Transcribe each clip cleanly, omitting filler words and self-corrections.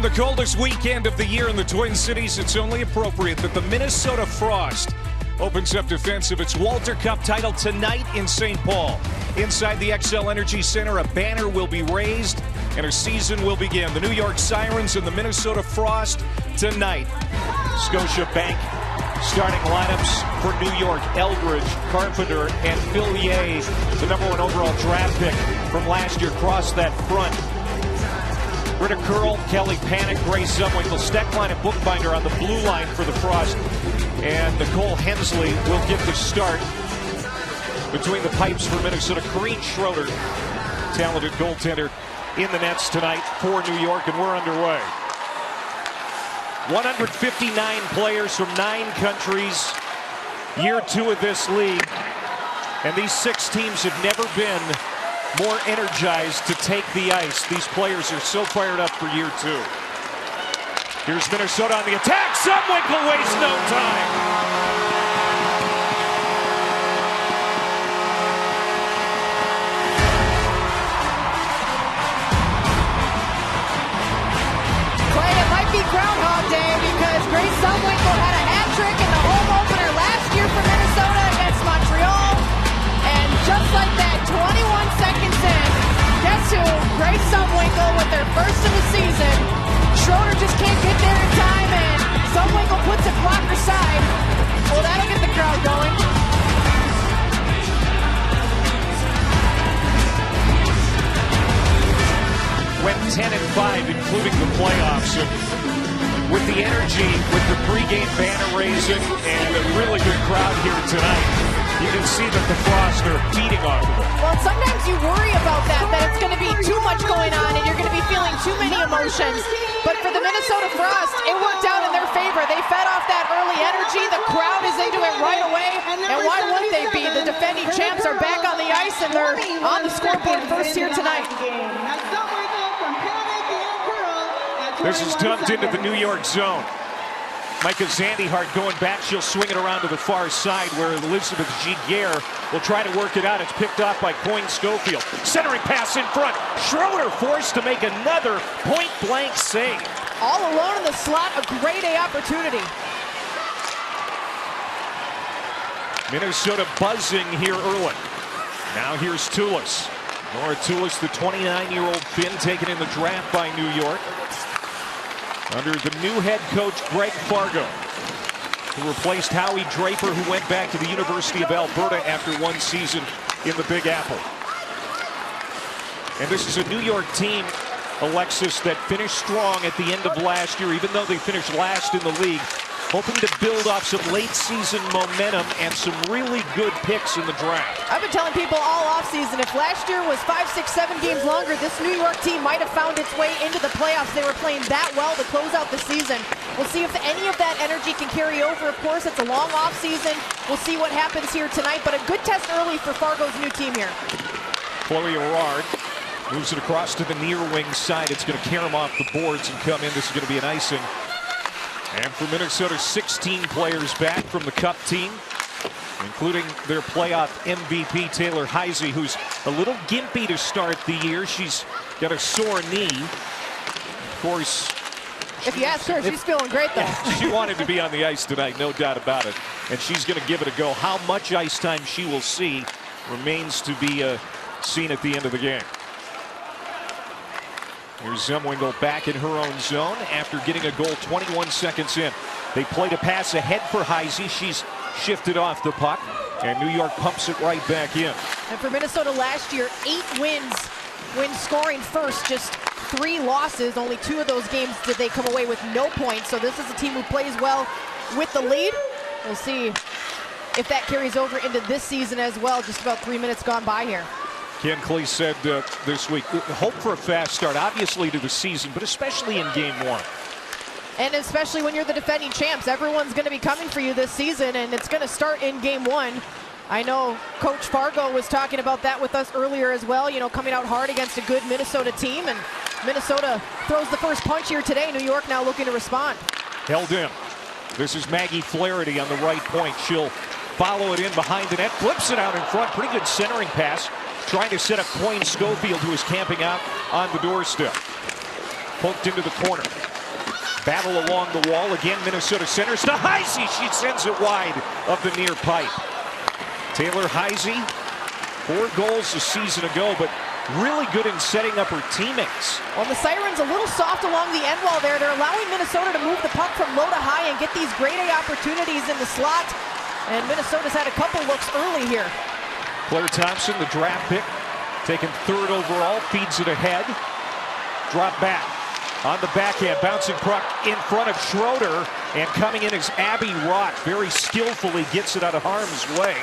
the coldest weekend of the year in the Twin Cities, it's only appropriate that the Minnesota Frost opens up defense of its Walter Cup title tonight in St. Paul. Inside the XL Energy Center, a banner will be raised and a season will begin. The New York Sirens and the Minnesota Frost tonight. Scotiabank starting lineups for New York: Eldridge, Carpenter, and Fillier, the #1 overall draft pick from last year, cross that front. Britta Curl, Kelly Panic, Grace Zumwinkle, Steckline and Bookbinder on the blue line for the Frost. And Nicole Hensley will get the start between the pipes for Minnesota. Corrine Schroeder, talented goaltender, in the nets tonight for New York, and we're underway. 159 players from 9 countries, year 2 of this league. And these 6 teams have never been more energized to take the ice. These players are so fired up for year 2. Here's Minnesota on the attack. Zumwinkle wastes no time. Clay, it might be Groundhog Day because Grace Zumwinkle had a hat trick in the home opener last year for Minnesota against Montreal. And just like that, 21 seconds in, guess who? Grace Zumwinkle with their first of the season. Schroeder just can't get there in time, and Zumwinkle puts it blocker side. Well, that'll get the crowd going. Went 10-5, including the playoffs. And with the energy, with the pregame banner raising, and a really good crowd here tonight, you can see that the Frost are feeding off of it. Well, sometimes you worry about that it's going to be too much going on and you're going to be feeling too many emotions. But for the Minnesota Frost, it worked out in their favor. They fed off that early energy. The crowd is into it right away. And why wouldn't they be? The defending champs are back on the ice and they're on the scoreboard first here tonight. This is dumped into the New York zone. Micah Zandihart going back. She'll swing it around to the far side where Elizabeth Giguère will try to work it out. It's picked off by Coyne Schofield. Centering pass in front. Schroeder forced to make another point-blank save. All alone in the slot, a great A opportunity. Minnesota buzzing here early. Now here's Tulis. Nora Tulis, the 29-year-old Finn, taken in the draft by New York, under the new head coach Greg Fargo, who replaced Howie Draper, who went back to the University of Alberta after 1 season in the Big Apple. And this is a New York team, Alexis, that finished strong at the end of last year, even though they finished last in the league, hoping to build off some late season momentum and some really good picks in the draft. I've been telling people all offseason, if last year was 5, 6, 7 games longer, this New York team might have found its way into the playoffs. They were playing that well to close out the season. We'll see if any of that energy can carry over. Of course, it's a long offseason. We'll see what happens here tonight, but a good test early for Fargo's new team here. Chloe Aurard moves it across to the near wing side. It's going to carry him off the boards and come in. This is going to be an icing. And for Minnesota, 16 players back from the Cup team, including their playoff MVP, Taylor Heisey, who's a little gimpy to start the year. She's got a sore knee. Of course, if you ask her, she's feeling great, though. Yeah, she wanted to be on the ice tonight, no doubt about it. And she's going to give it a go. How much ice time she will see remains to be seen at the end of the game. Here's Zumwinkle back in her own zone after getting a goal 21 seconds in. They played a pass ahead for Heisey. She's shifted off the puck, and New York pumps it right back in. And for Minnesota last year, 8 wins scoring first, just 3 losses. Only 2 of those games did they come away with no points. So this is a team who plays well with the lead. We'll see if that carries over into this season as well. Just about 3 minutes gone by here. Ken Clee said this week, hope for a fast start, obviously, to the season, but especially in Game 1. And especially when you're the defending champs, everyone's going to be coming for you this season, and it's going to start in Game 1. I know Coach Fargo was talking about that with us earlier as well, you know, coming out hard against a good Minnesota team, and Minnesota throws the first punch here today. New York now looking to respond. Held in. This is Maggie Flaherty on the right point. She'll follow it in behind the net, flips it out in front. Pretty good centering pass. Trying to set up Coyne Schofield, who is camping out on the doorstep. Poked into the corner. Battle along the wall. Again, Minnesota centers to Heisey. She sends it wide of the near pipe. Taylor Heisey, 4 goals a season ago, but really good in setting up her teammates. Well, the Sirens a little soft along the end wall there. They're allowing Minnesota to move the puck from low to high and get these grade A opportunities in the slot. And Minnesota's had a couple looks early here. Claire Thompson, the draft pick, taken 3rd overall, feeds it ahead. Drop back. On the backhand, bouncing puck in front of Schroeder, and coming in is Abby Rock. Very skillfully gets it out of harm's way.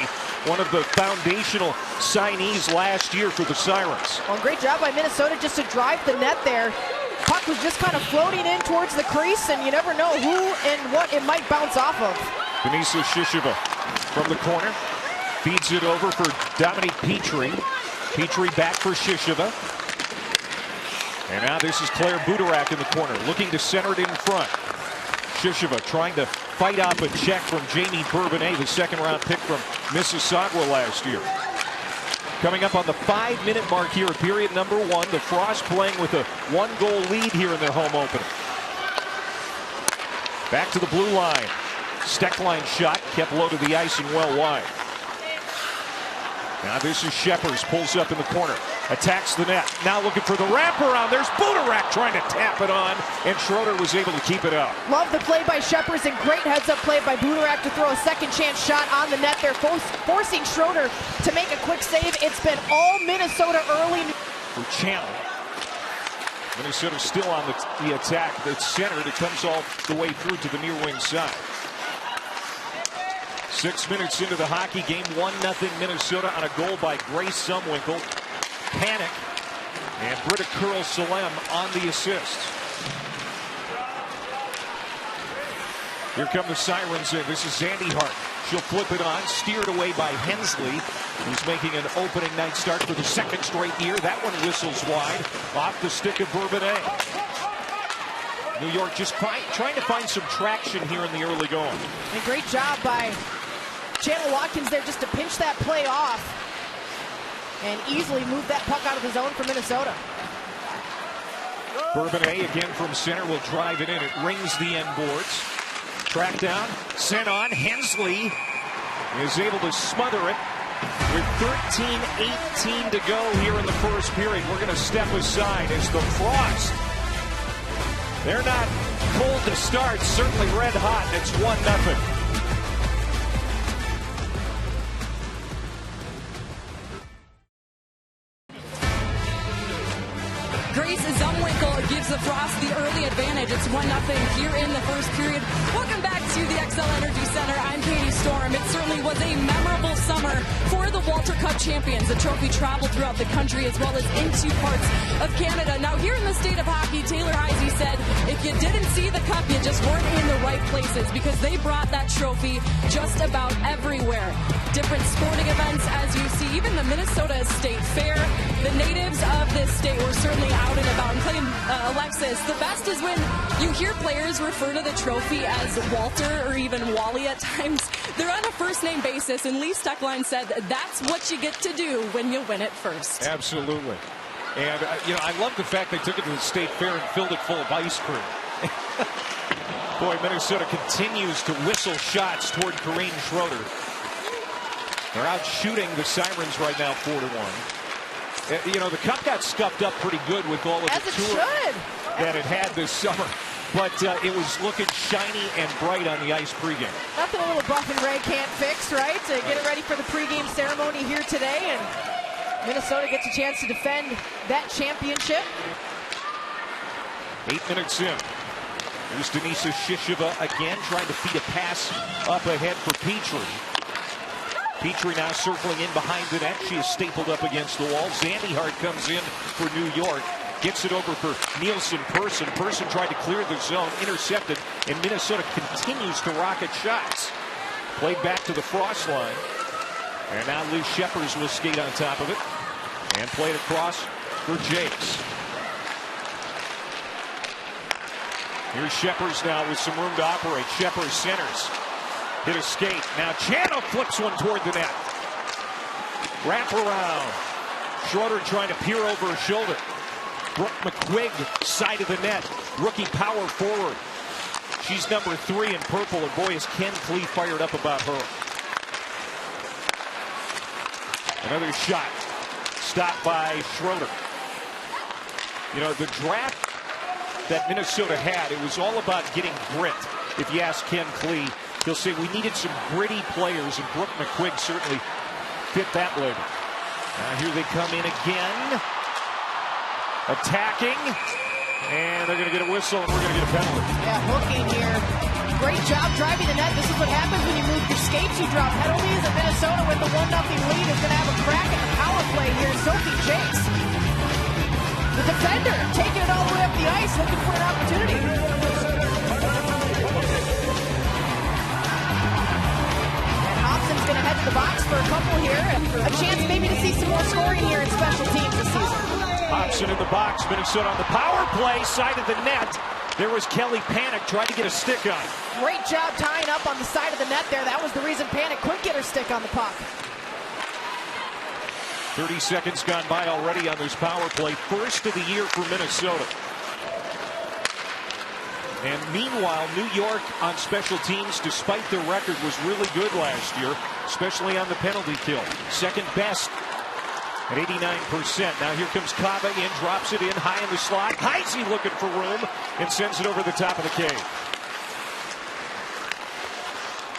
One of the foundational signees last year for the Sirens. Well, great job by Minnesota just to drive the net there. Puck was just kind of floating in towards the crease, and you never know who and what it might bounce off of. Denisa Shisheva from the corner, feeds it over for Dominique Petrie. Petrie back for Shisheva. And now this is Claire Budarak in the corner, looking to center it in front. Shisheva trying to fight off a check from Jamie Bourbonnais, the 2nd-round pick from Mississauga last year. Coming up on the 5-minute mark here at period number 1. The Frost playing with a 1-goal lead here in their home opener. Back to the blue line. Steckline shot, kept low to the ice and well wide. Now this is Sheppers, pulls up in the corner, attacks the net. Now looking for the wraparound. There's Budarak trying to tap it on, and Schroeder was able to keep it out. Love the play by Sheppers, and great heads-up play by Budarak to throw a second-chance shot on the net there, forcing Schroeder to make a quick save. It's been all Minnesota early. For Channel. Minnesota still on the attack. It's centered. It comes all the way through to the near wing side. 6 minutes into the hockey game, 1-0 Minnesota on a goal by Grace Sumwinkle. Panic, and Britta Curl-Salem on the assist. Here come the Sirens in. This is Zandy Hart. She'll flip it on, steered away by Hensley, who's making an opening night start for the 2nd straight year. That one whistles wide, off the stick of Bourbonnais. New York just trying to find some traction here in the early going. And great job by Chandler Watkins there just to pinch that play off and easily move that puck out of the zone for Minnesota. Bourbonnais again from center will drive it in. It rings the end boards. Tracked down, sent on. Hensley is able to smother it with 13:18 to go here in the first period. We're going to step aside as the Frost. They're not cold to start, certainly red hot. It's 1-0. Grace Zumwinkle gives the Frost the early advantage. It's 1-0 here in the first period. Welcome back to the XL Energy Center. I'm Katie Storm. It certainly was a memorable summer for the Walter Cup champions. The trophy traveled throughout the country as well as into parts of Canada. Now here in the state of hockey, Taylor Heisey said, if you didn't see the cup, you just weren't in the right places, because they brought that trophy just about everywhere. Different sporting events, as you see, even the Minnesota State Fair. The natives of this state were certainly out and about. And playing Alexis, the best is when you hear players refer to the trophy as Walter or even Wally at times. They're on a first-name basis, and Lee Steckline said that's what you get to do when you win it first. Absolutely. And, I love the fact they took it to the State Fair and filled it full of ice cream. Boy, Minnesota continues to whistle shots toward Corrine Schroeder. They're out shooting the Sirens right now 4-1. The cup got scuffed up pretty good with all of the tour that it had this summer. But it was looking shiny and bright on the ice pregame. Nothing a little Buff and Ray can't fix, right? To get it ready for the pregame ceremony here today. And Minnesota gets a chance to defend that championship. 8 minutes in. Here's Denisa Shisheva again, trying to feed a pass up ahead for Petrie. Petrie now circling in behind the net. She is stapled up against the wall. Zandy Hart comes in for New York. Gets it over for Nielsen Persson. Persson tried to clear the zone, intercepted, and Minnesota continues to rocket shots. Played back to the Frost line. And now Liz Sheppers will skate on top of it. And played across for Jakes. Here's Sheppers now with some room to operate. Sheppers centers. Hit a skate. Now Channel flips one toward the net. Wrap around. Schroeder trying to peer over her shoulder. Brooke McQuigg, side of the net. Rookie power forward. She's number 3 in purple, and boy, is Ken Klee fired up about her. Another shot. Stopped by Schroeder. You know, the draft that Minnesota had, it was all about getting grit. If you ask Ken Klee, he'll say we needed some gritty players, and Brooke McQuigg certainly fit that label. Now here they come in again. Attacking. And they're going to get a whistle, and we're going to get a penalty. Yeah, hooking here. Great job driving the net. This is what happens when you move your skates. You drop penalties, and Minnesota with the 1-0 lead is going to have a crack at the power play here. Sophie Jakes, the defender, taking it all the way up the ice, looking for an opportunity. And Hobson's going to head to the box for a couple here, and a chance maybe to see some more scoring here in special teams this season. Hobson in the box. Minnesota on the power play, side of the net. There was Kelly Panic, tried to get a stick on. Great job tying up on the side of the net there. That was the reason Panic couldn't get her stick on the puck. 30 seconds gone by already on this power play. First of the year for Minnesota. And meanwhile, New York on special teams, despite their record, was really good last year, especially on the penalty kill. Second best at 89%. Now here comes Kava in, drops it in high in the slot. Heisey looking for room and sends it over the top of the cage.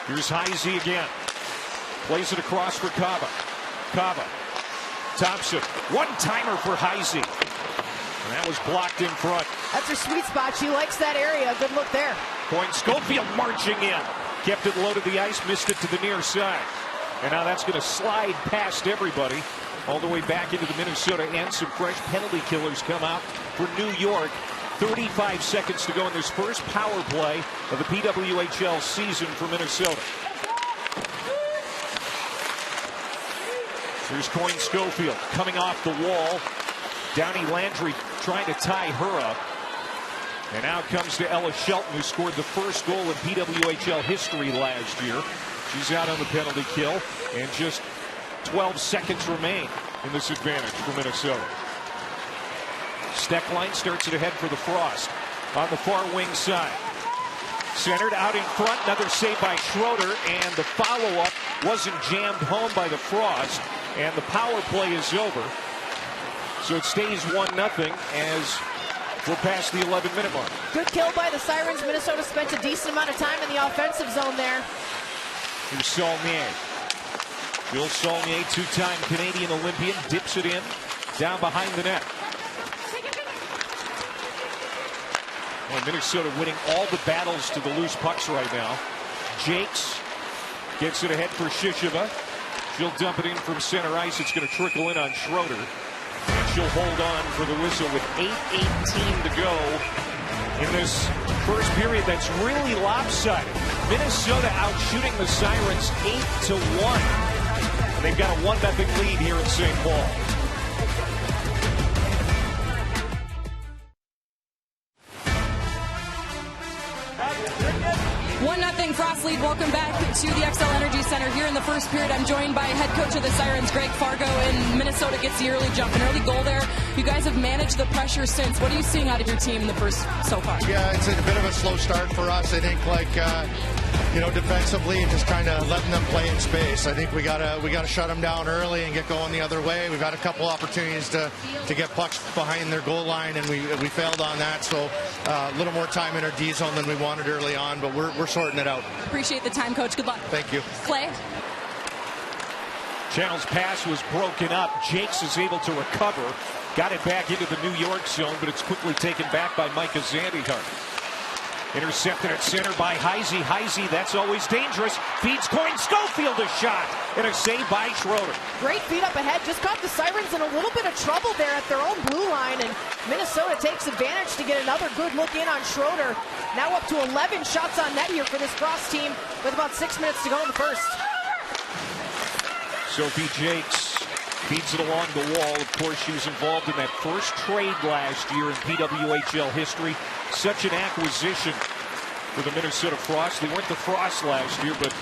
Here's Heisey again. Plays it across for Kava. Kava. Thompson. One-timer for Heisey. And that was blocked in front. That's her sweet spot. She likes that area. Good look there. Point Schofield marching in. Kept it low to the ice, missed it to the near side. And now that's going to slide past everybody all the way back into the Minnesota end. Some fresh penalty killers come out for New York. 35 seconds to go in this first power play of the PWHL season for Minnesota. Here's Coyne Schofield coming off the wall. Downey Landry trying to tie her up. And now comes to Ella Shelton, who scored the first goal in PWHL history last year. She's out on the penalty kill, and just 12 seconds remain in this advantage for Minnesota. Steckline starts it ahead for the Frost on the far wing side. Centered out in front, another save by Schroeder, and the follow-up wasn't jammed home by the Frost, and the power play is over. So it stays 1-0 as we're past the 11-minute mark. Good kill by the Sirens. Minnesota spent a decent amount of time in the offensive zone there. Here's Saulnier. Bill Saulnier, two-time Canadian Olympian, dips it in, down behind the net. Well, Minnesota winning all the battles to the loose pucks right now. Jakes gets it ahead for Shisheva. She'll dump it in from center ice. It's going to trickle in on Schroeder. And she'll hold on for the whistle with 8:18 to go in this first period that's really lopsided. Minnesota out shooting the Sirens 8-1. They've got a 1-0 lead here in St. Paul. 1-0 Frost lead. Welcome back to the XL Energy Center. Here in the first period, I'm joined by head coach of the Sirens, Greg Fargo, and Minnesota gets the early jump, an early goal there. You guys have managed the pressure since. What are you seeing out of your team in the first so far? Yeah, it's a bit of a slow start for us. I think, defensively, just kind of letting them play in space. I think we gotta shut them down early and get going the other way. We've had a couple opportunities to get pucks behind their goal line, and we failed on that. So a little more time in our D zone than we wanted early on, but we're sorting it out. Appreciate the time, Coach. Good luck. Thank you. Clay? Channel's pass was broken up. Jakes is able to recover. Got it back into the New York zone, but it's quickly taken back by Micah Zandihart. Intercepted at center by Heisey. Heisey, that's always dangerous. Feeds Coyne Schofield a shot. And a save by Schroeder. Great feed up ahead. Just caught the Sirens in a little bit of trouble there at their own blue line. And Minnesota takes advantage to get another good look in on Schroeder. Now up to 11 shots on net here for this Frost team with about 6 minutes to go in the first. Sophie Jakes feeds it along the wall. Of course, she was involved in that first trade last year in PWHL history. Such an acquisition for the Minnesota Frost. They weren't the Frost last year, but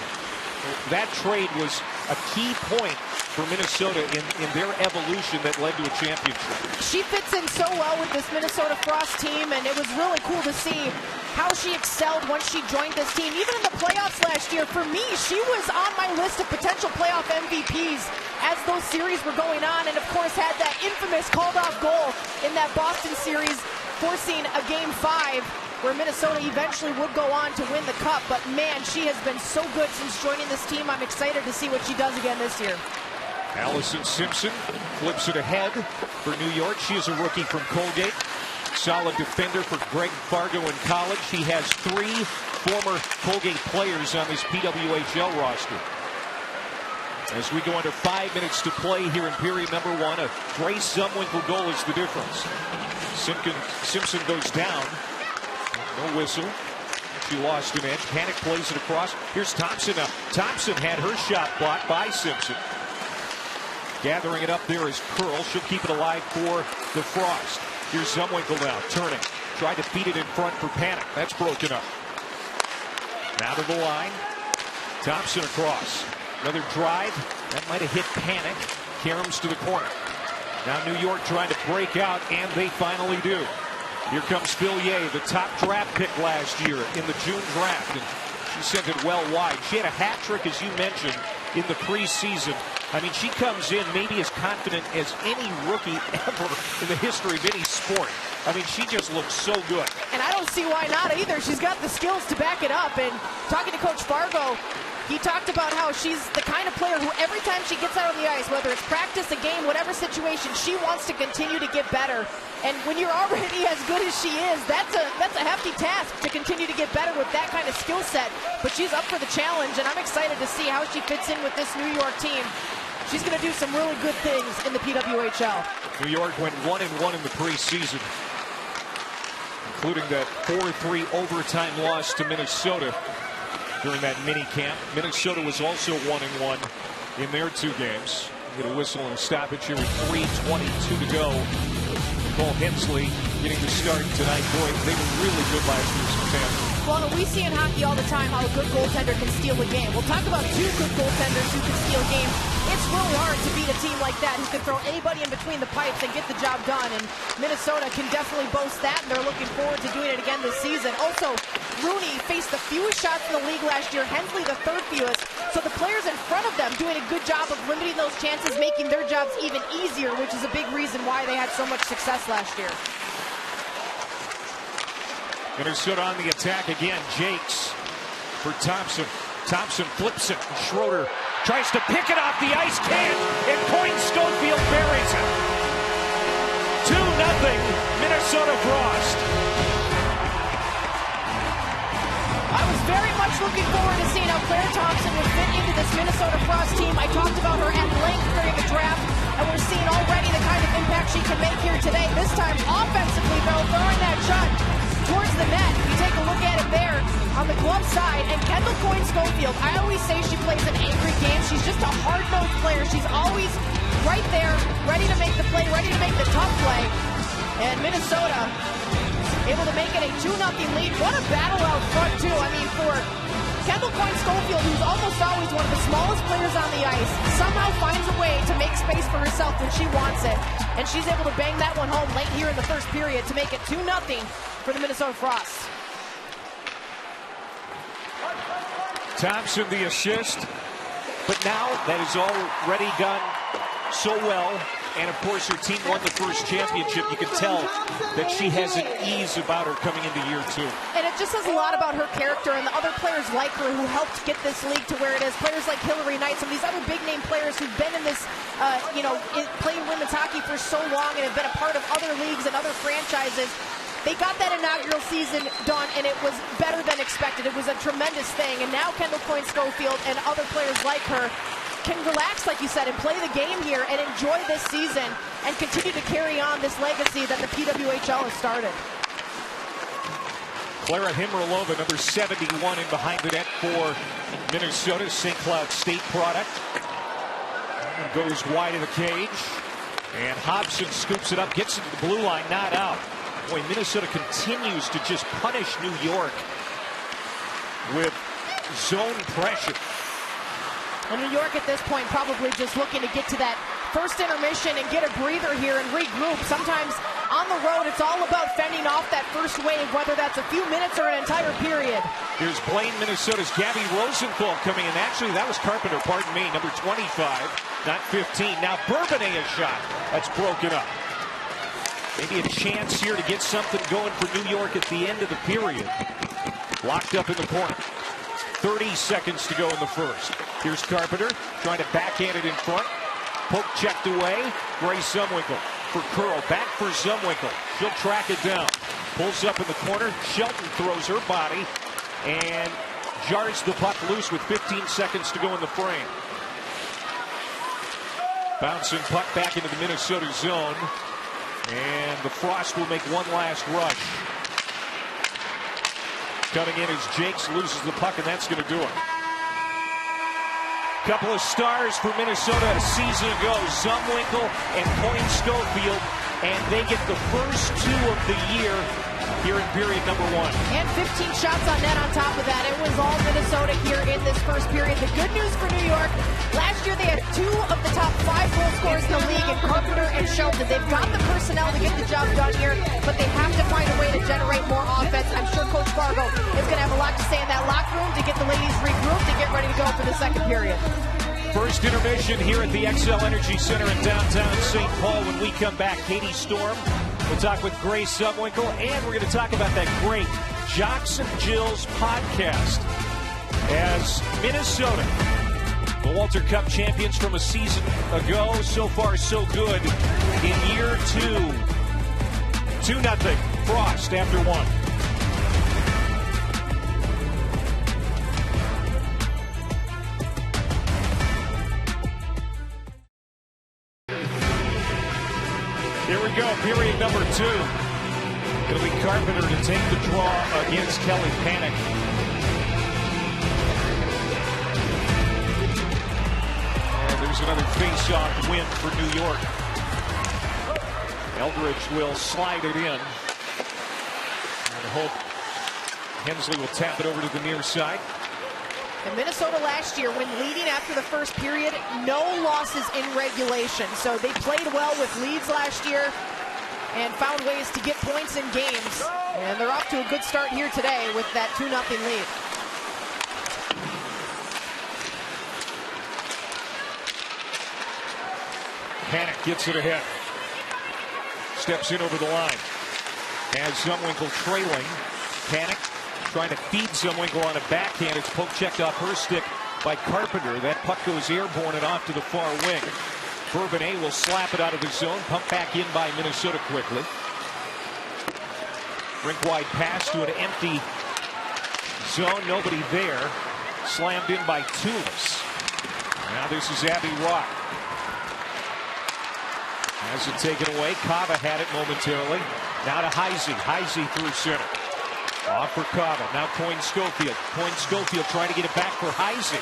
that trade was a key point for Minnesota in their evolution that led to a championship. She fits in so well with this Minnesota Frost team, and it was really cool to see how she excelled once she joined this team. Even in the playoffs last year, for me, she was on my list of potential playoff MVPs as those series were going on, and of course had that infamous called-off goal in that Boston series, forcing a Game 5 where Minnesota eventually would go on to win the Cup. But man, she has been so good since joining this team. I'm excited to see what she does again this year. Allison Simpson flips it ahead for New York. She is a rookie from Colgate. Solid defender for Greg Fargo in college. He has 3 former Colgate players on this PWHL roster. As we go under 5 minutes to play here in period number 1, a Grace Zumwinkle goal is the difference. Simpson goes down. No whistle. She lost an edge. Panic plays it across. Here's Thompson now. Thompson had her shot blocked by Simpson. Gathering it up there is Curl. She'll keep it alive for the Frost. Here's Zumwinkle now, turning. Tried to feed it in front for Panic. That's broken up. Now to the line. Thompson across. Another drive. That might have hit Panic. Karams to the corner. Now New York trying to break out, and they finally do. Here comes Villiers, the top draft pick last year in the June draft, and she sent it well wide. She had a hat trick, as you mentioned, in the preseason. I mean, she comes in maybe as confident as any rookie ever in the history of any sport. I mean, she just looks so good. And I don't see why not either. She's got the skills to back it up. And talking to Coach Fargo, he talked about how she's the kind of player who every time she gets out on the ice, whether it's practice, a game, whatever situation, she wants to continue to get better. And when you're already as good as she is, that's a hefty task to continue to get better with that kind of skill set. But she's up for the challenge, and I'm excited to see how she fits in with this New York team. She's going to do some really good things in the PWHL. New York went 1-1 in the preseason, including that 4-3 overtime loss to Minnesota during that mini camp. Minnesota was also 1-1 in their 2 games. Get a whistle and a stoppage here with 3:22 to go. Nicole Hensley getting the start tonight. Boy, they were really good last year, Suzanne. Well, we see in hockey all the time how a good goaltender can steal a game. We'll talk about 2 good goaltenders who can steal games. It's really hard to beat a team like that who can throw anybody in between the pipes and get the job done. And Minnesota can definitely boast that, and they're looking forward to doing it again this season. Also, Rooney faced the fewest shots in the league last year. Hensley the 3rd fewest. So the players in front of them doing a good job of limiting those chances, making their jobs even easier, which is a big reason why they had so much success last year. Minnesota on the attack again. Jakes for Thompson. Thompson flips it. Schroeder tries to pick it off the ice, can't, and Point Schofield buries it. 2-0 Minnesota Frost. I was very much looking forward to seeing how Claire Thompson would fit into this Minnesota Frost team. I talked about her at length during the draft, and we're seeing already the kind of impact she can make here today. This time offensively, though, throwing that shot towards the net. You take a look at it there on the glove side, and Kendall Coyne Schofield, I always say she plays an angry game. She's just a hard-nosed player. She's always right there, ready to make the play, ready to make the tough play. And Minnesota able to make it a 2-0 lead. What a battle out front, too. I mean, for Kendall Coyne Schofield, who's almost always one of the smallest players on the ice, somehow finds a way to make space for herself when she wants it. And she's able to bang that one home late here in the first period to make it 2-0 for the Minnesota Frost. Thompson the assist, but now that is already done so well. And of course, her team won the first championship. You can tell that she has an ease about her coming into year 2. And it just says a lot about her character and the other players like her who helped get this league to where it is. Players like Hillary Knight, some of these other big-name players who've been in this, playing women's hockey for so long and have been a part of other leagues and other franchises. They got that inaugural season done, and it was better than expected. It was a tremendous thing. And now Kendall Coyne Schofield and other players like her can relax, like you said, and play the game here and enjoy this season and continue to carry on this legacy that the PWHL has started. Clara Himralova, number 71 in behind the net for Minnesota, St. Cloud State product. And goes wide of the cage. And Hobson scoops it up, gets it to the blue line, not out. Boy, Minnesota continues to just punish New York with zone pressure. And New York at this point probably just looking to get to that first intermission and get a breather here and regroup. Sometimes on the road, it's all about fending off that first wave, whether that's a few minutes or an entire period. Here's Blaine, Minnesota's Gabby Rosenthal coming in. Actually, that was Carpenter, pardon me, number 25, not 15. Now Bourbonnais a shot. That's broken up. Maybe a chance here to get something going for New York at the end of the period. Locked up in the corner. 30 seconds to go in the first. Here's Carpenter trying to backhand it in front. Poke checked away. Grace Zumwinkle for Curl. Back for Zumwinkle. She'll track it down. Pulls up in the corner. Shelton throws her body and jars the puck loose with 15 seconds to go in the frame. Bouncing puck back into the Minnesota zone. And the Frost will make one last rush. Coming in as Jakes loses the puck, and that's going to do it. Couple of stars for Minnesota a season ago, Zumwinkle and Coyne Schofield, and they get the first two of the year here in period number one. And 15 shots on net on top of that. It was all Minnesota here in this first period. The good news for New York, last year they had 2 of the top 5 goal scorers in the league in Carpenter and Shelton. They've got the personnel to get the job done here, but they have to find a way to generate more offense. I'm sure Coach Fargo is going to have a lot to say in that locker room to get the ladies regrouped and get ready to go for the second period. First intermission here at the XL Energy Center in downtown St. Paul. When we come back, Katie Storm. We'll talk with Grace Zumwinkle, and we're going to talk about that great Jocks and Jills podcast. As Minnesota, the Walter Cup champions from a season ago, so far so good in year 2. 2-0 Frost after 1. Here we go, period number 2. It'll be Carpenter to take the draw against Kelly Panic. And there's another face-off win for New York. Eldridge will slide it in. And hope Hensley will tap it over to the near side. And Minnesota last year, when leading after the first period, no losses in regulation. So they played well with leads last year and found ways to get points in games. And they're off to a good start here today with that 2-0 lead. Panic gets it ahead. Steps in over the line. As Zumwinkle trailing. Panic trying to feed Zumwinkle on a backhand. It's poke checked off her stick by Carpenter. That puck goes airborne and off to the far wing. Bourbonnais will slap it out of the zone. Pump back in by Minnesota quickly. Rink wide pass to an empty zone. Nobody there. Slammed in by Tulis. Now this is Abby Rock. Has it taken away. Kava had it momentarily. Now to Heisey. Heisey through center. Off for Kava. Now Coyne Schofield. Coyne Schofield trying to get it back for Heisey.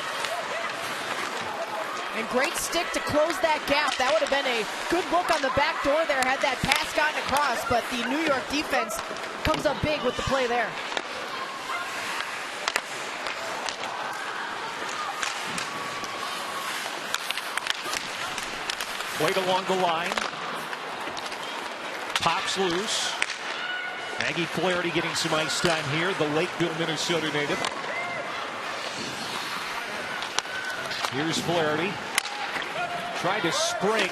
And great stick to close that gap. That would have been a good look on the back door there had that pass gotten across. But the New York defense comes up big with the play there. Played along the line. Pops loose. Maggie Flaherty getting some ice time here, the Lakeville, Minnesota native. Here's Flaherty. Tried to spring.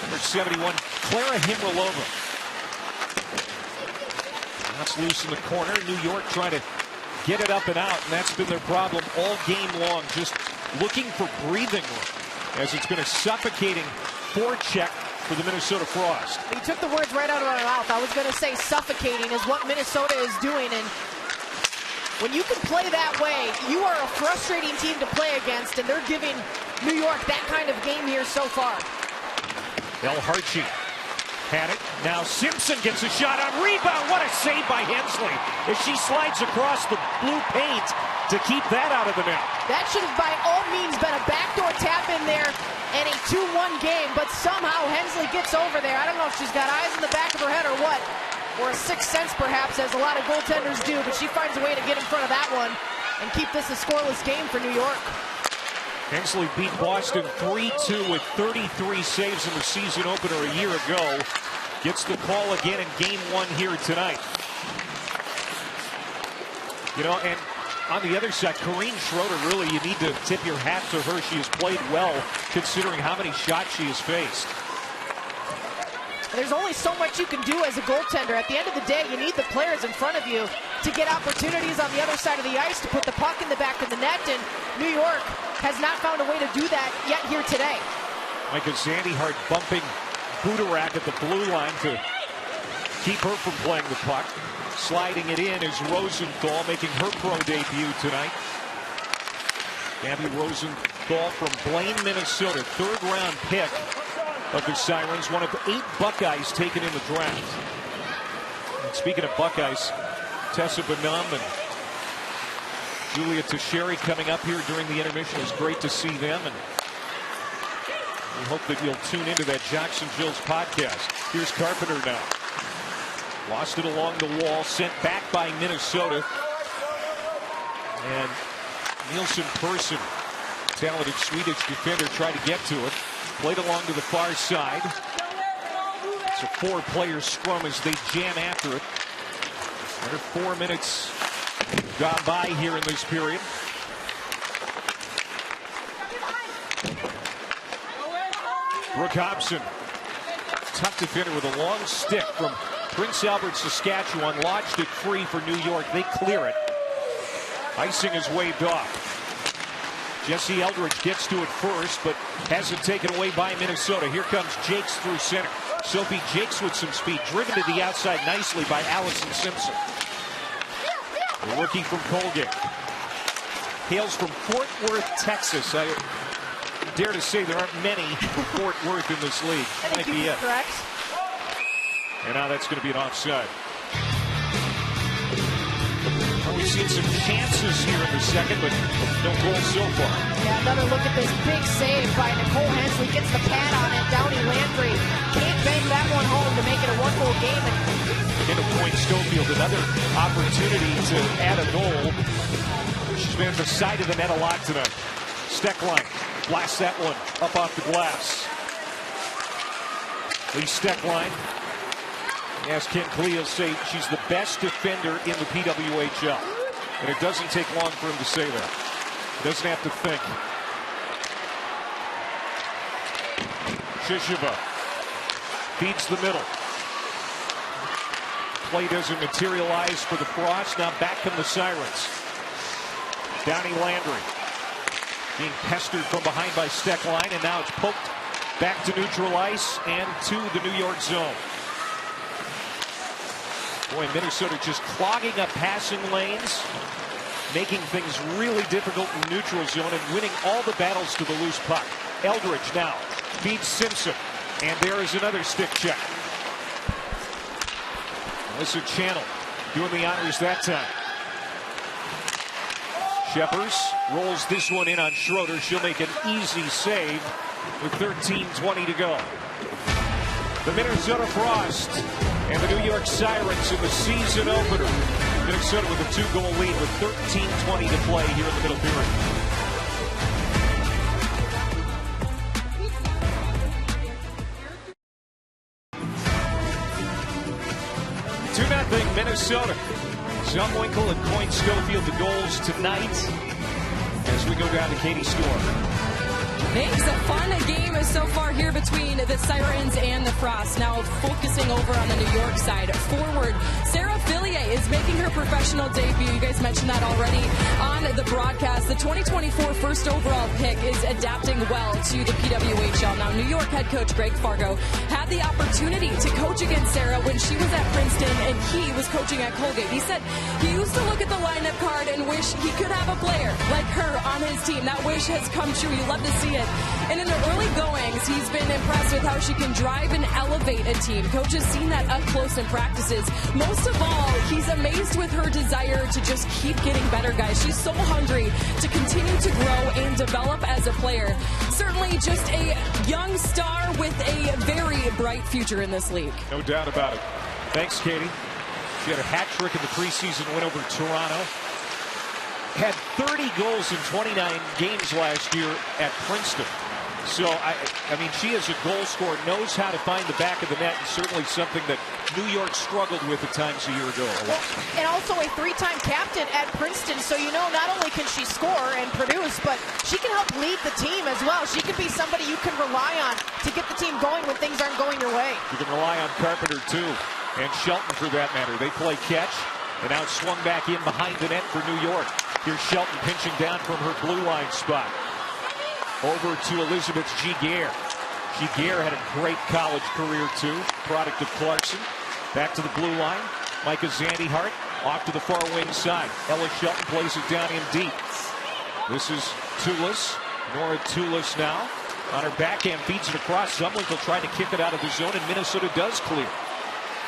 Number 71, Clara Himralova. That's loose in the corner. New York trying to get it up and out, and that's been their problem all game long. Just looking for breathing room, as it's been a suffocating forecheck for the Minnesota Frost. You took the words right out of our mouth. I was going to say suffocating is what Minnesota is doing, and when you can play that way, you are a frustrating team to play against, and they're giving New York that kind of game here so far. El Harchi had it. Now Simpson gets a shot on rebound. What a save by Hensley as she slides across the blue paint to keep that out of the net. That should have by all means been a backdoor tap in there and a 2-1 game, but somehow Hensley gets over there. I don't know if she's got eyes in the back of her head or what, or a sixth sense perhaps, as a lot of goaltenders do, but she finds a way to get in front of that one and keep this a scoreless game for New York. Hensley beat Boston 3-2 with 33 saves in the season opener a year ago. Gets the call again in game 1 here tonight. You know, and on the other side, Corrine Schroeder, really, you need to tip your hat to her. She has played well, considering how many shots she has faced. There's only so much you can do as a goaltender. At the end of the day, you need the players in front of you to get opportunities on the other side of the ice to put the puck in the back of the net, and New York has not found a way to do that yet here today. Micah Zandyhart bumping Budarak at the blue line to keep her from playing the puck. Sliding it in is Rosenthal, making her pro debut tonight. Gabby Rosenthal from Blaine, Minnesota, 3rd round pick of the Sirens, one of 8 Buckeyes taken in the draft. And speaking of Buckeyes, Tessa Bonham and Julia Teixeira coming up here during the intermission. It's great to see them, and we hope that you'll tune into that Jackson Jills podcast. Here's Carpenter now. Lost it along the wall, sent back by Minnesota. And Nielsen Persson, talented Swedish defender, tried to get to it. Played along to the far side. It's a 4-player scrum as they jam after it. Under 4 minutes gone by here in this period. Brooke Hobson, tough defender with a long stick from Prince Albert, Saskatchewan, lodged it free for New York. They clear it. Icing is waved off. Jesse Eldridge gets to it first, but has it taken away by Minnesota. Here comes Jakes through center. Sophie Jakes with some speed, driven to the outside nicely by Allison Simpson. The rookie from Colgate. Hails from Fort Worth, Texas. I dare to say there aren't many from Fort Worth in this league. I think you're correct. And now that's going to be an offside. We've seen some chances here in the second, but no goals so far. Yeah, another look at this big save by Nicole Hensley. Gets the pad on it. Downey Landry can't bang that one home to make it a 1-goal game. Into point Schofield, another opportunity to add a goal. She's been at the side of the net a lot tonight. Steckline blasts that one up off the glass. Lee Steckline. As Ken Cleo say, she's the best defender in the PWHL. And it doesn't take long for him to say that. He doesn't have to think. Shisheva feeds the middle. Play doesn't materialize for the Frost. Now back come the Sirens. Downey Landry being pestered from behind by Steckline, and now it's poked back to neutral ice and to the New York zone. Boy, Minnesota just clogging up passing lanes, making things really difficult in neutral zone and winning all the battles to the loose puck. Eldridge now feeds Simpson, and there is another stick check. Melissa Channel doing the honors that time. Shepers rolls this one in on Schroeder. She'll make an easy save with 13:20 to go. The Minnesota Frost and the New York Sirens in the season opener. Minnesota with a 2-goal lead with 13:20 to play here in the middle period. 2-0 Minnesota. Zumwinkle and Coyne Schofield the goals tonight as we go down to Katie Storm. It's a fun game so far here between the Sirens and the Frost. Now focusing over on the New York side. Forward, Sarah Fillier is making her professional debut. You guys mentioned that already on the broadcast. The 2024 first overall pick is adapting well to the PWHL. Now, New York head coach Greg Fargo had the opportunity to coach against Sarah when she was at Princeton and he was coaching at Colgate. He said he used to look at the lineup card and wish he could have a player like her on his team. That wish has come true. You love to see it. And in the early goings, he's been impressed with how she can drive and elevate a team. Coach has seen that up close in practices. Most of all, he's amazed with her desire to just keep getting better, guys. She's so hungry to continue to grow and develop as a player. Certainly just a young star with a very bright future in this league. No doubt about it. Thanks, Katie. She had a hat trick in the preseason win over Toronto. had 30 goals in 29 games last year at Princeton. So, I mean, she is a goal scorer, knows how to find the back of the net, and certainly something that New York struggled with at times a year ago. Well, and also a three-time captain at Princeton, so you know not only can she score and produce, but she can help lead the team as well. She can be somebody you can rely on to get the team going when things aren't going your way. You can rely on Carpenter, too, and Shelton for that matter. They play catch, and now swung back in behind the net for New York. Here's Shelton pinching down from her blue line spot. Over to Elizabeth Giguère. Giguère had a great college career, too. Product of Clarkson. Back to the blue line. Micah Zandyhart off to the far wing side. Ella Shelton plays it down in deep. This is Tulis. Nora Tulis now. On her backhand, feeds it across. Zumwinkle tried to kick it out of the zone, and Minnesota does clear.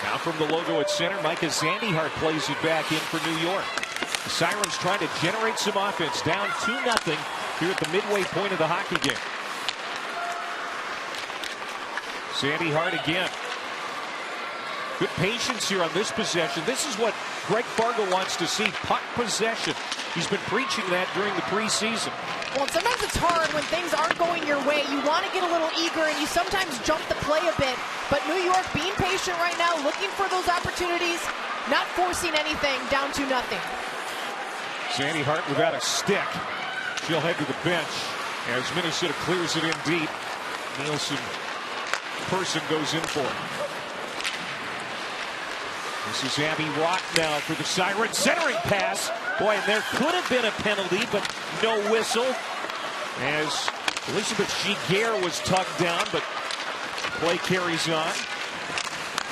Now from the logo at center, Micah Zandyhart plays it back in for New York. The Sirens trying to generate some offense. Down 2-0 here at the midway point of the hockey game. Zandyhart again. Good patience here on this possession. This is what Greg Fargo wants to see, puck possession. He's been preaching that during the preseason. Well, sometimes it's hard when things aren't going your way. You want to get a little eager, and you sometimes jump the play a bit. But New York being patient right now, looking for those opportunities, not forcing anything, down 2-0. Zandyhart without a stick. She'll head to the bench as Minnesota clears it in deep. Nielsen person goes in for it. This is Abby Rock now for the Sirens. Centering pass. Boy, and there could have been a penalty, but no whistle. As Elizabeth Giguère was tugged down, but play carries on.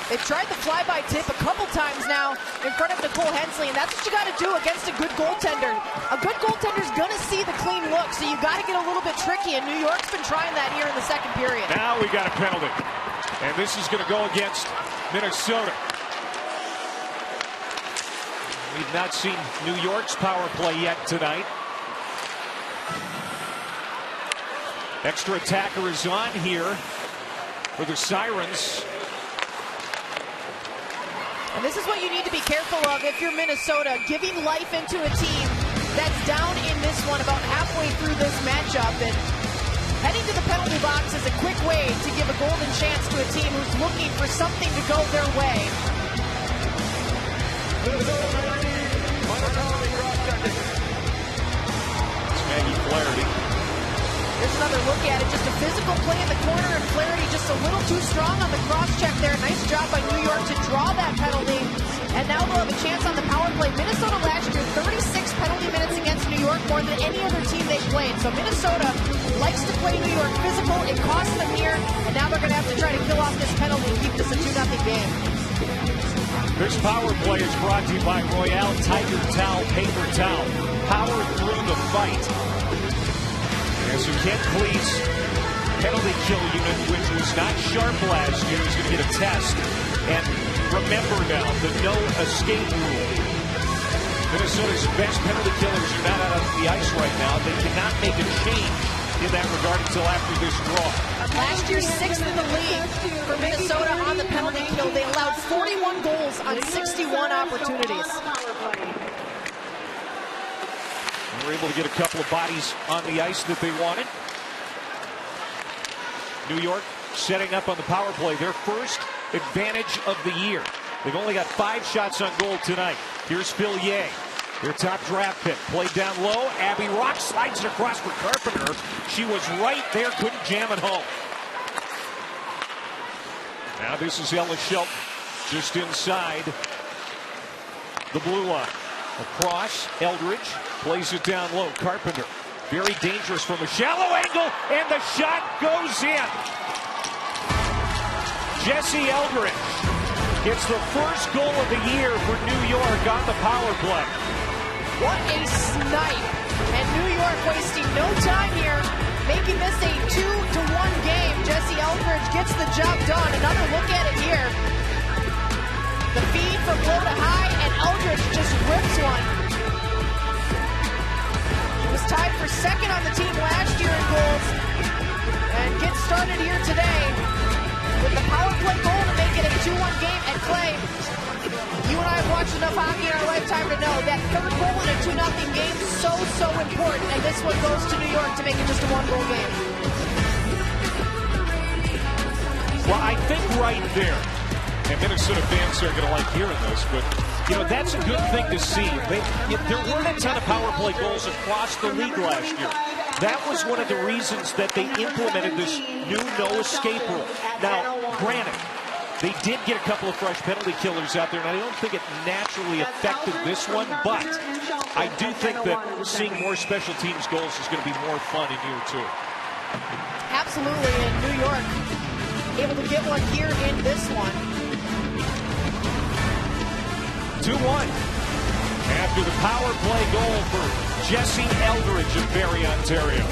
They've tried the flyby tip a couple times now in front of Nicole Hensley, and that's what you got to do against a good goaltender. A good goaltender's going to see the clean look, so you got to get a little bit tricky, and New York's been trying that here in the second period. Now we got a penalty, and this is going to go against Minnesota. We've not seen New York's power play yet tonight. Extra attacker is on here for the Sirens. And this is what you need to be careful of if you're Minnesota, giving life into a team that's down in this one about halfway through this matchup. And heading to the penalty box is a quick way to give a golden chance to a team who's looking for something to go their way. It's Maggie Flaherty. There's another look at it. Just a physical play in the corner, and Flaherty just a little too strong on the cross-check there. Nice job by New York to draw that penalty. And now they'll have a chance on the power play. Minnesota last year, 36 penalty minutes against New York, more than any other team they played. So Minnesota likes to play New York physical. It cost them here, and now they're going to have to try to kill off this penalty and keep this a 2-0 game. This power play is brought to you by Royale Tiger Towel Paper Towel. Power through the fight. As so Ken Cleese, penalty kill unit, which was not sharp last year, is going to get a test. And remember now, the no escape rule. Minnesota's best penalty killers are not out on the ice right now. They cannot make a change in that regard until after this draw. Last year, 6th in the league for Minnesota on the penalty kill. They allowed 41 goals on 61 opportunities. They were able to get a couple of bodies on the ice that they wanted. New York setting up on the power play, their first advantage of the year. They've only got 5 shots on goal tonight. Here's Phil Yeh, their top draft pick. Played down low. Abby Rock slides it across for Carpenter. She was right there, couldn't jam it home. Now this is Ella Shelton, just inside the blue line. Across, Eldridge plays it down low. Carpenter, very dangerous from a shallow angle, and the shot goes in. Jesse Eldridge gets the first goal of the year for New York on the power play. What a snipe. And New York wasting no time here, making this a 2-1 game. Jesse Eldridge gets the job done. Another look at it here. The feed from low to high, and Eldridge just rips one. She was tied for second on the team last year in goals, and gets started here today with the power play goal to make it a 2-1 game. And Clay, you and I have watched enough hockey in our life Lifetime to know that third goal in a 2-0 game so important, and this one goes to New York to make it just a one-goal game. Well, I think right there, and Minnesota fans are going to like hearing this, but that's a good thing to see. There weren't a ton of power play goals across the league last year. That was one of the reasons that they implemented this new no escape rule. Now, granted, they did get a couple of fresh penalty killers out there, and I don't think it naturally affected this one, but I do think that seeing more special teams goals is going to be more fun in year two. Absolutely, and New York able to get one here in this one. 2-1 after the power play goal for Jesse Eldridge of Barrie, Ontario.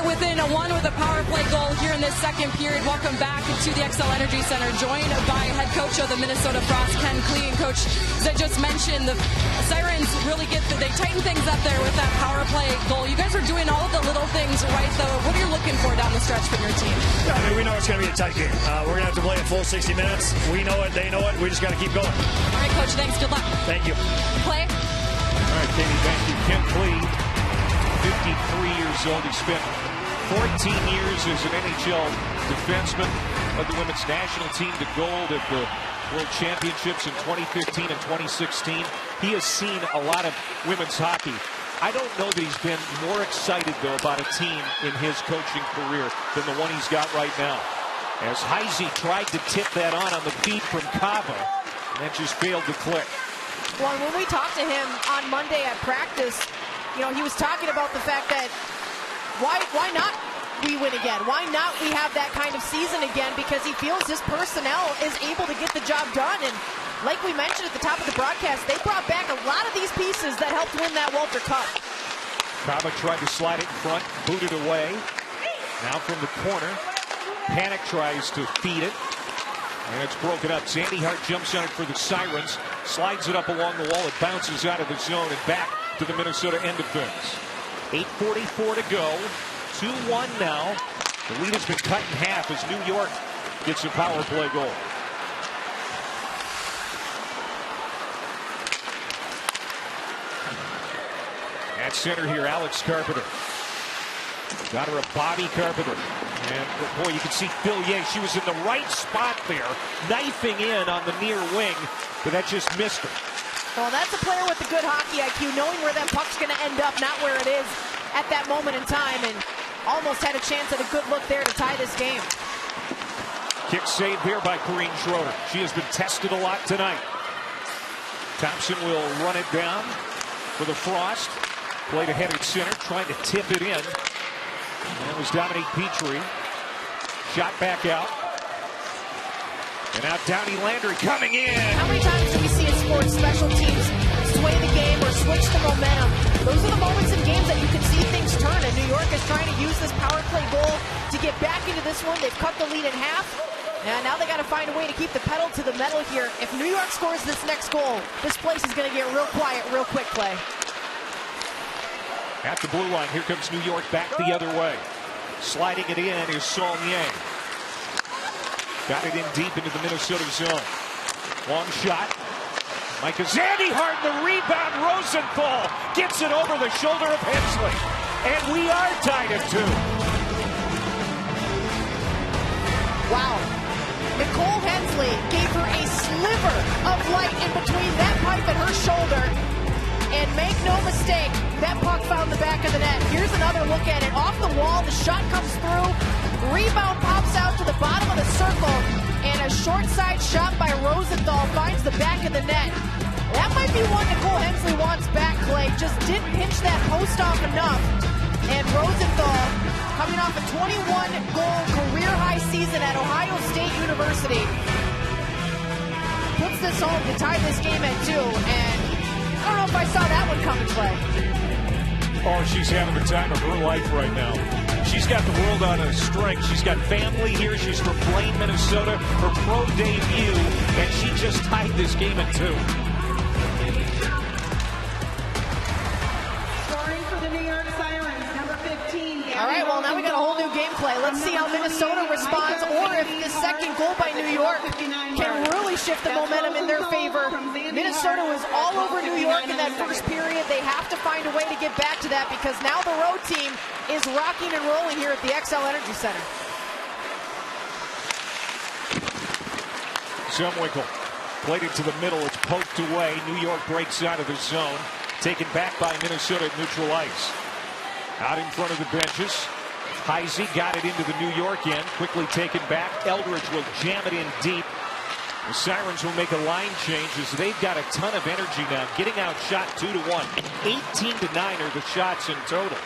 Within a one with a power play goal here in this second period. Welcome back to the XL Energy Center, joined by head coach of the Minnesota Frost, Ken Klee. And coach, as I just mentioned, the Sirens really they tighten things up there with that power play goal. You guys are doing all of the little things right, though. What are you looking for down the stretch from your team? Yeah, I mean, we know it's going to be a tight game. We're going to have to play a full 60 minutes. We know it. They know it. We just got to keep going. All right, coach. Thanks. Good luck. Thank you. Play. All right, Katie, thank you. Ken Klee, 53 years old. He spent 14 years as an NHL defenseman, led the women's national team to gold at the World Championships in 2015 and 2016. He has seen a lot of women's hockey. I don't know that he's been more excited, though, about a team in his coaching career than the one he's got right now. As Heisey tried to tip that on the feed from Kava, and that just failed to click. Well, when we talked to him on Monday at practice, he was talking about the fact that why not we win again? Why not we have that kind of season again? Because he feels his personnel is able to get the job done. And like we mentioned at the top of the broadcast, they brought back a lot of these pieces that helped win that Walter Cup. Kava tried to slide it in front, booted away. Now from the corner, Panic tries to feed it. And it's broken up. Sandy Hart jumps on it for the Sirens, slides it up along the wall. It bounces out of the zone and back to the Minnesota end of things. 8:44 to go. 2-1 now. The lead has been cut in half as New York gets a power play goal. At center here, Alex Carpenter. Got her a Bobby Carpenter. And boy, you can see Fillier. She was in the right spot there, knifing in on the near wing, but that just missed her. Well, that's a player with a good hockey IQ, knowing where that puck's going to end up, not where it is at that moment in time, and almost had a chance at a good look there to tie this game. Kick save here by Corrine Schroeder. She has been tested a lot tonight. Thompson will run it down for the Frost. Played ahead at center, trying to tip it in. And it was Dominique Petrie. Shot back out. And now Downey Landry coming in. How many times do we see in sports special teams sway the game or switch the momentum? Those are the moments in games that you can see things turn, and New York is trying to use this power play goal to get back into this one. They've cut the lead in half, and now they got to find a way to keep the pedal to the metal here. If New York scores this next goal, this place is going to get real quiet real quick, Clay. At the blue line, here comes New York back the other way. Sliding it in is Saulnier. Got it in deep into the Minnesota zone. Long shot. Micah Sandy Hart, the rebound. Rosenthal gets it over the shoulder of Hensley. And we are tied at 2. Wow. Nicole Hensley gave her a sliver of light in between that pipe and her shoulder. And make no mistake, that puck found the back of the net. Here's another look at it. Off the wall, the shot comes through. Rebound pops out to the bottom of the circle. And a short side shot by Rosenthal finds the back of the net. That might be one Nicole Hensley wants back, Clay. Just didn't pinch that post off enough. And Rosenthal, coming off a 21-goal career-high season at Ohio State University, puts this home to tie this game at 2. And I don't know if I saw that one coming, Clay. Oh, she's having the time of her life right now. She's got the world on a string. She's got family here. She's from Blaine, Minnesota, her pro debut, and she just tied this game at 2. Scoring for the New York Sirens, number 15, All right, well, now we got a whole new game play. Let's see how Minnesota responds, or if this second goal by New York can really shift the momentum in their favor. Minnesota was all over New York in that first period. They have to find a way to get back to that because now the road team is rocking and rolling here at the XL Energy Center. Zumwinkle played it to the middle. It's poked away. New York breaks out of the zone. Taken back by Minnesota at neutral ice. Out in front of the benches. Heisey got it into the New York end. Quickly taken back. Eldridge will jam it in deep. The Sirens will make a line change as they've got a ton of energy now. Getting outshot 2-1. 18-9 are the shots in total.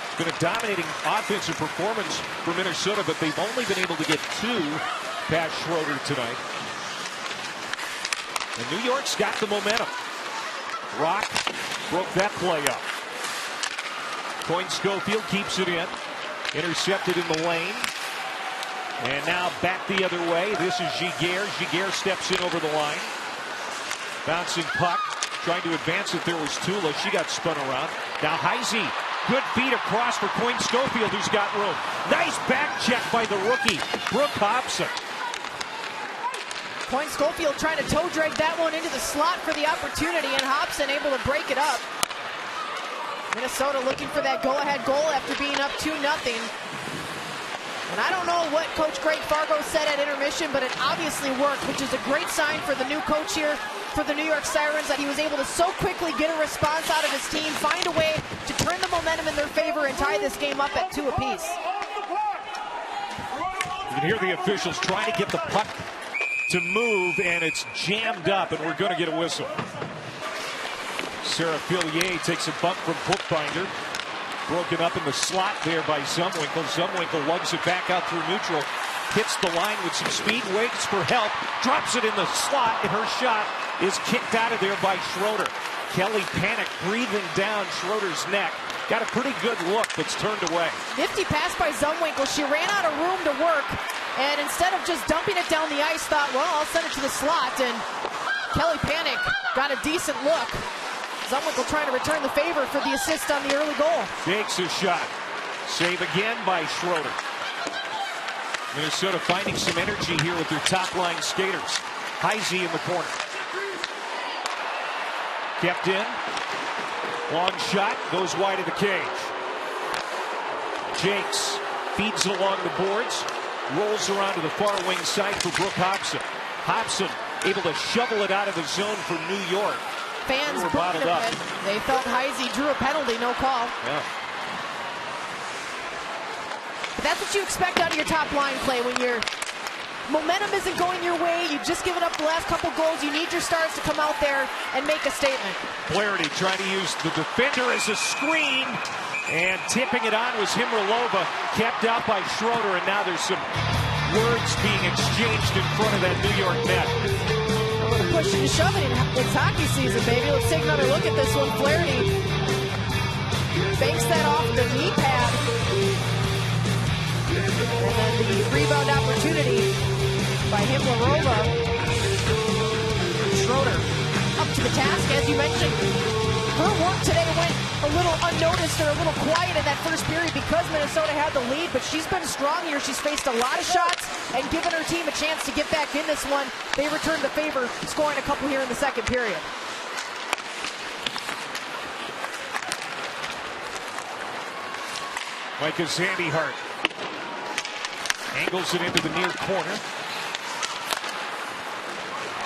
It's been a dominating offensive performance for Minnesota, but they've only been able to get 2 past Schroeder tonight. And New York's got the momentum. Rock broke that play up. Coyne Schofield keeps it in. Intercepted in the lane. And now back the other way. This is Giguère. Giguère steps in over the line. Bouncing puck. Trying to advance it. There was Tula. She got spun around. Now Heisey. Good feed across for Coyne Schofield, who's got room. Nice back check by the rookie, Brooke Hobson. Coyne Schofield trying to toe drag that one into the slot for the opportunity, and Hobson able to break it up. Minnesota looking for that go-ahead goal after being up 2-0. And I don't know what Coach Greg Fargo said at intermission, but it obviously worked, which is a great sign for the new coach here for the New York Sirens, that he was able to so quickly get a response out of his team, find a way to turn the momentum in their favor and tie this game up at 2 apiece. You can hear the officials trying to get the puck to move, and it's jammed up, and we're going to get a whistle. Sarah Fillier takes a bump from Bookbinder. Broken up in the slot there by Zumwinkle. Zumwinkle lugs it back out through neutral. Hits the line with some speed, waits for help, drops it in the slot, and her shot is kicked out of there by Schroeder. Kelly Panic breathing down Schroeder's neck. Got a pretty good look, but's turned away. Nifty pass by Zumwinkle. She ran out of room to work, and instead of just dumping it down the ice, thought, well, I'll send it to the slot, and Kelly Panic got a decent look. Zumwinkle trying to return the favor for the assist on the early goal. Takes a shot. Save again by Schroeder. Minnesota finding some energy here with their top line skaters. Heisey in the corner. Kept in. Long shot. Goes wide of the cage. Jakes feeds along the boards. Rolls around to the far wing side for Brooke Hobson. Hobson able to shovel it out of the zone for New York. Fans booed him. They felt Heisey drew a penalty, no call. Yeah. But that's what you expect out of your top line play. When your momentum isn't going your way, you've just given up the last couple goals, you need your stars to come out there and make a statement. Flaherty trying to use the defender as a screen, and tipping it on was Himralova, kept out by Schroeder, and now there's some words being exchanged in front of that New York net. Pushing and shoving. It's hockey season, baby. Let's take another look at this one. Flaherty banks that off the knee pad. And then the rebound opportunity by Himlarova. Schroeder up to the task, as you mentioned. Her work today went a little unnoticed or a little quiet in that first period because Minnesota had the lead, but she's been strong here. She's faced a lot of shots and given her team a chance to get back in this one. They returned the favor, scoring a couple here in the second period. Micah Zandyhart angles it into the near corner.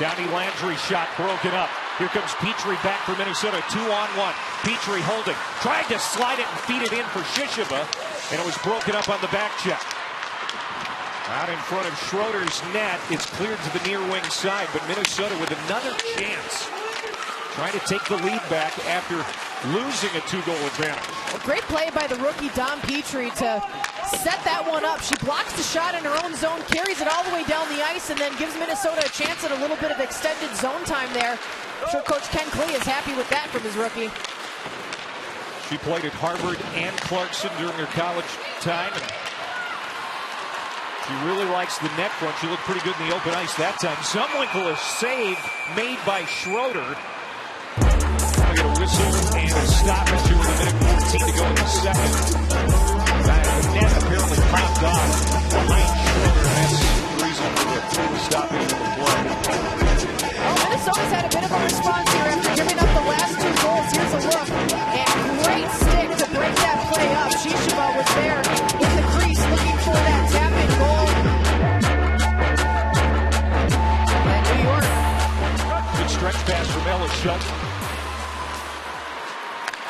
Downey Landry shot broken up. Here comes Petrie back for Minnesota, 2-on-1. Petrie holding, tried to slide it and feed it in for Shishova, and it was broken up on the back check. Out in front of Schroeder's net, it's cleared to the near wing side, but Minnesota with another chance, trying to take the lead back after losing a 2-goal advantage. A great play by the rookie Dom Petrie to set that one up. She blocks the shot in her own zone, carries it all the way down the ice, and then gives Minnesota a chance at a little bit of extended zone time there. I'm sure Coach Ken Klee is happy with that from his rookie. She played at Harvard and Clarkson during her college time. And she really likes the net front. She looked pretty good in the open ice that time. Zumwinkle, a save made by Schroeder. Now get a whistle and a stoppage here with a minute 14 to go in the second. dot behind Schroeder, and that's the reason for stopping the play. Well, Minnesota's had a bit of a response here after giving up the last 2 goals. Here's a look, and great stick to break that play up. Shishiba was there in the crease looking for that tap-in goal. And New York. Good stretch pass from Ella Shelton.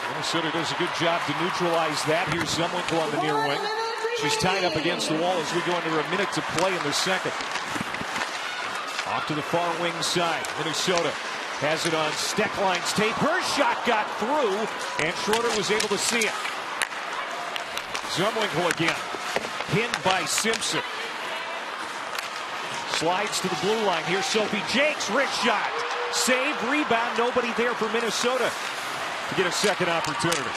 Minnesota does a good job to neutralize that. Here's Zumwinkle on the near wing. She's tied up against the wall as we go into a minute to play in the second. Off to the far wing side. Minnesota has it on Steckline's tape. Her shot got through, and Schroeder was able to see it. Zumwinkle again. Pinned by Simpson. Slides to the blue line. Here's Sophie Jakes. Wrist shot. Save, rebound. Nobody there for Minnesota to get a second opportunity.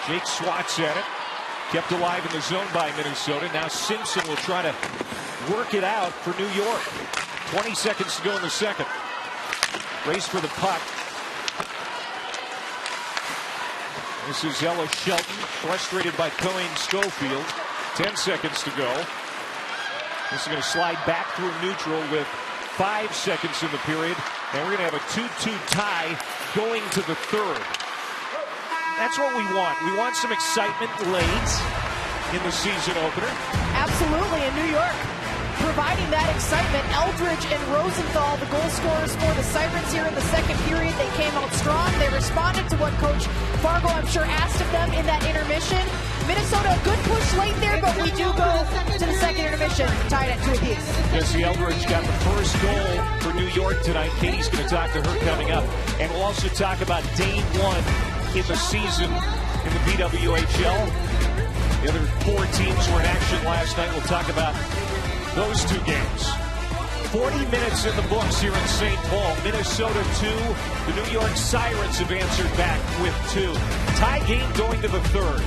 Jake swats at it. Kept alive in the zone by Minnesota. Now Simpson will try to work it out for New York. 20 seconds to go in the second. Race for the puck. This is Ella Shelton, frustrated by Colleen Schofield. 10 seconds to go. This is going to slide back through neutral with 5 seconds in the period. And we're going to have a 2-2 tie going to the third. That's what we want. We want some excitement late in the season opener. Absolutely, in New York, providing that excitement. Eldridge and Rosenthal, the goal scorers for the Sirens here in the second period. They came out strong. They responded to what Coach Fargo, I'm sure, asked of them in that intermission. Minnesota, a good push late there, but we do go to the second intermission, tied at 2 apiece. Jesse Eldridge got the first goal for New York tonight. Katie's going to talk to her coming up. And we'll also talk about day 1 in the season in the PWHL. The other 4 teams were in action last night. We'll talk about those 2 games. 40 minutes in the books here in St. Paul. Minnesota 2. The New York Sirens have answered back with 2. Tie game going to the third.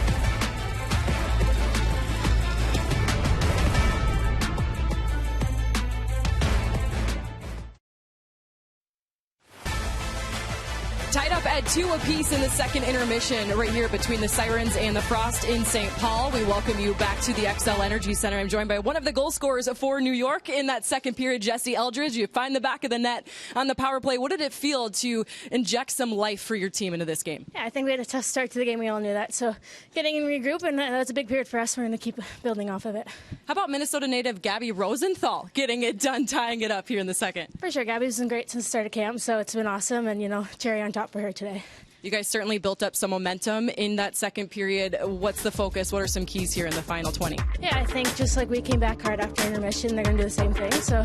Tied up at 2 apiece in the second intermission right here between the Sirens and the Frost in St. Paul. We welcome you back to the XL Energy Center. I'm joined by one of the goal scorers for New York in that second period, Jesse Eldridge. You find the back of the net on the power play. What did it feel to inject some life for your team into this game? Yeah, I think we had a tough start to the game. We all knew that. So getting in regroup, and that's a big period for us. We're going to keep building off of it. How about Minnesota native Gabby Rosenthal getting it done, tying it up here in the second? For sure, Gabby's been great since the start of camp, so it's been awesome, and, cherry on top for her today. You guys certainly built up some momentum in that second period. What's the focus? What are some keys here in the final 20? Yeah, I think just like we came back hard after intermission, they're going to do the same thing. So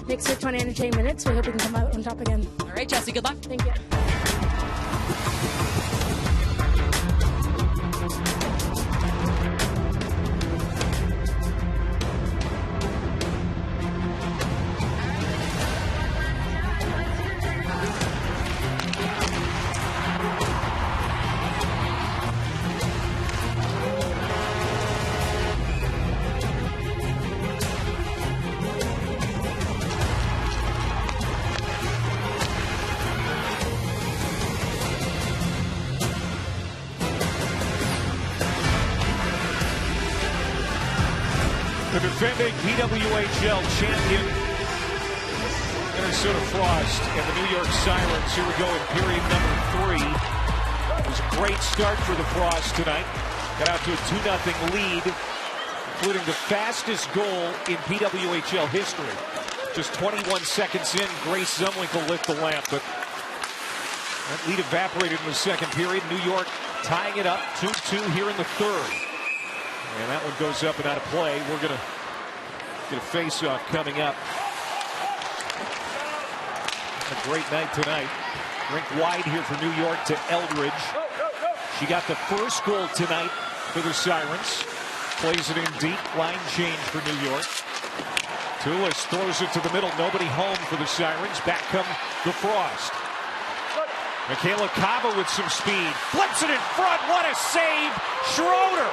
next 20 entertaining minutes, we hope we can come out on top again. All right, Jesse, good luck. Thank you. The defending PWHL champion, Minnesota Frost, and the New York Sirens. Here we go in period number 3. It was a great start for the Frost tonight. Got out to a 2-0 lead, including the fastest goal in PWHL history. Just 21 seconds in, Grace Zumwinkle lit the lamp, but that lead evaporated in the second period. New York tying it up, 2-2 here in the third. And that one goes up and out of play. We're going to get a face-off coming up. A great night tonight. Rink wide here for New York to Eldridge. She got the first goal tonight for the Sirens. Plays it in deep. Line change for New York. Tulis throws it to the middle. Nobody home for the Sirens. Back come the Frost. Michaela Cava with some speed. Flips it in front. What a save. Schroeder.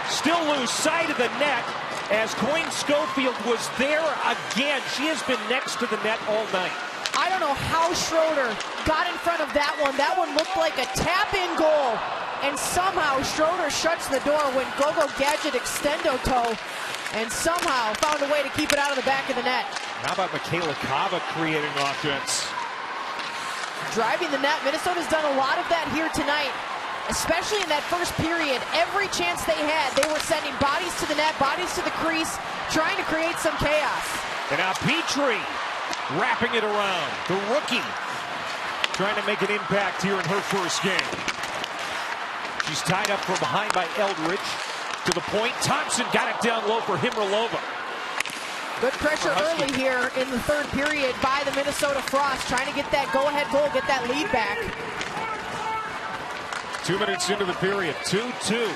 Still lose sight of the net as Colleen Schofield was there again. She has been next to the net all night. I don't know how Schroeder got in front of that one. That one looked like a tap-in goal. and somehow Schroeder shuts the door when Gogo Gadget extendo toe, and somehow found a way to keep it out of the back of the net. How about Michaela Kava creating offense? Driving the net. Minnesota's done a lot of that here tonight, especially in that first period. Every chance they had, they were sending bodies to the net, bodies to the crease, trying to create some chaos. And now Petrie wrapping it around. The rookie trying to make an impact here in her first game. She's tied up from behind by Eldridge. To the point, Thompson got it down low for Himralova. Good pressure early here in the third period by the Minnesota Frost, trying to get that go-ahead goal, get that lead back. 2 minutes into the period, 2-2.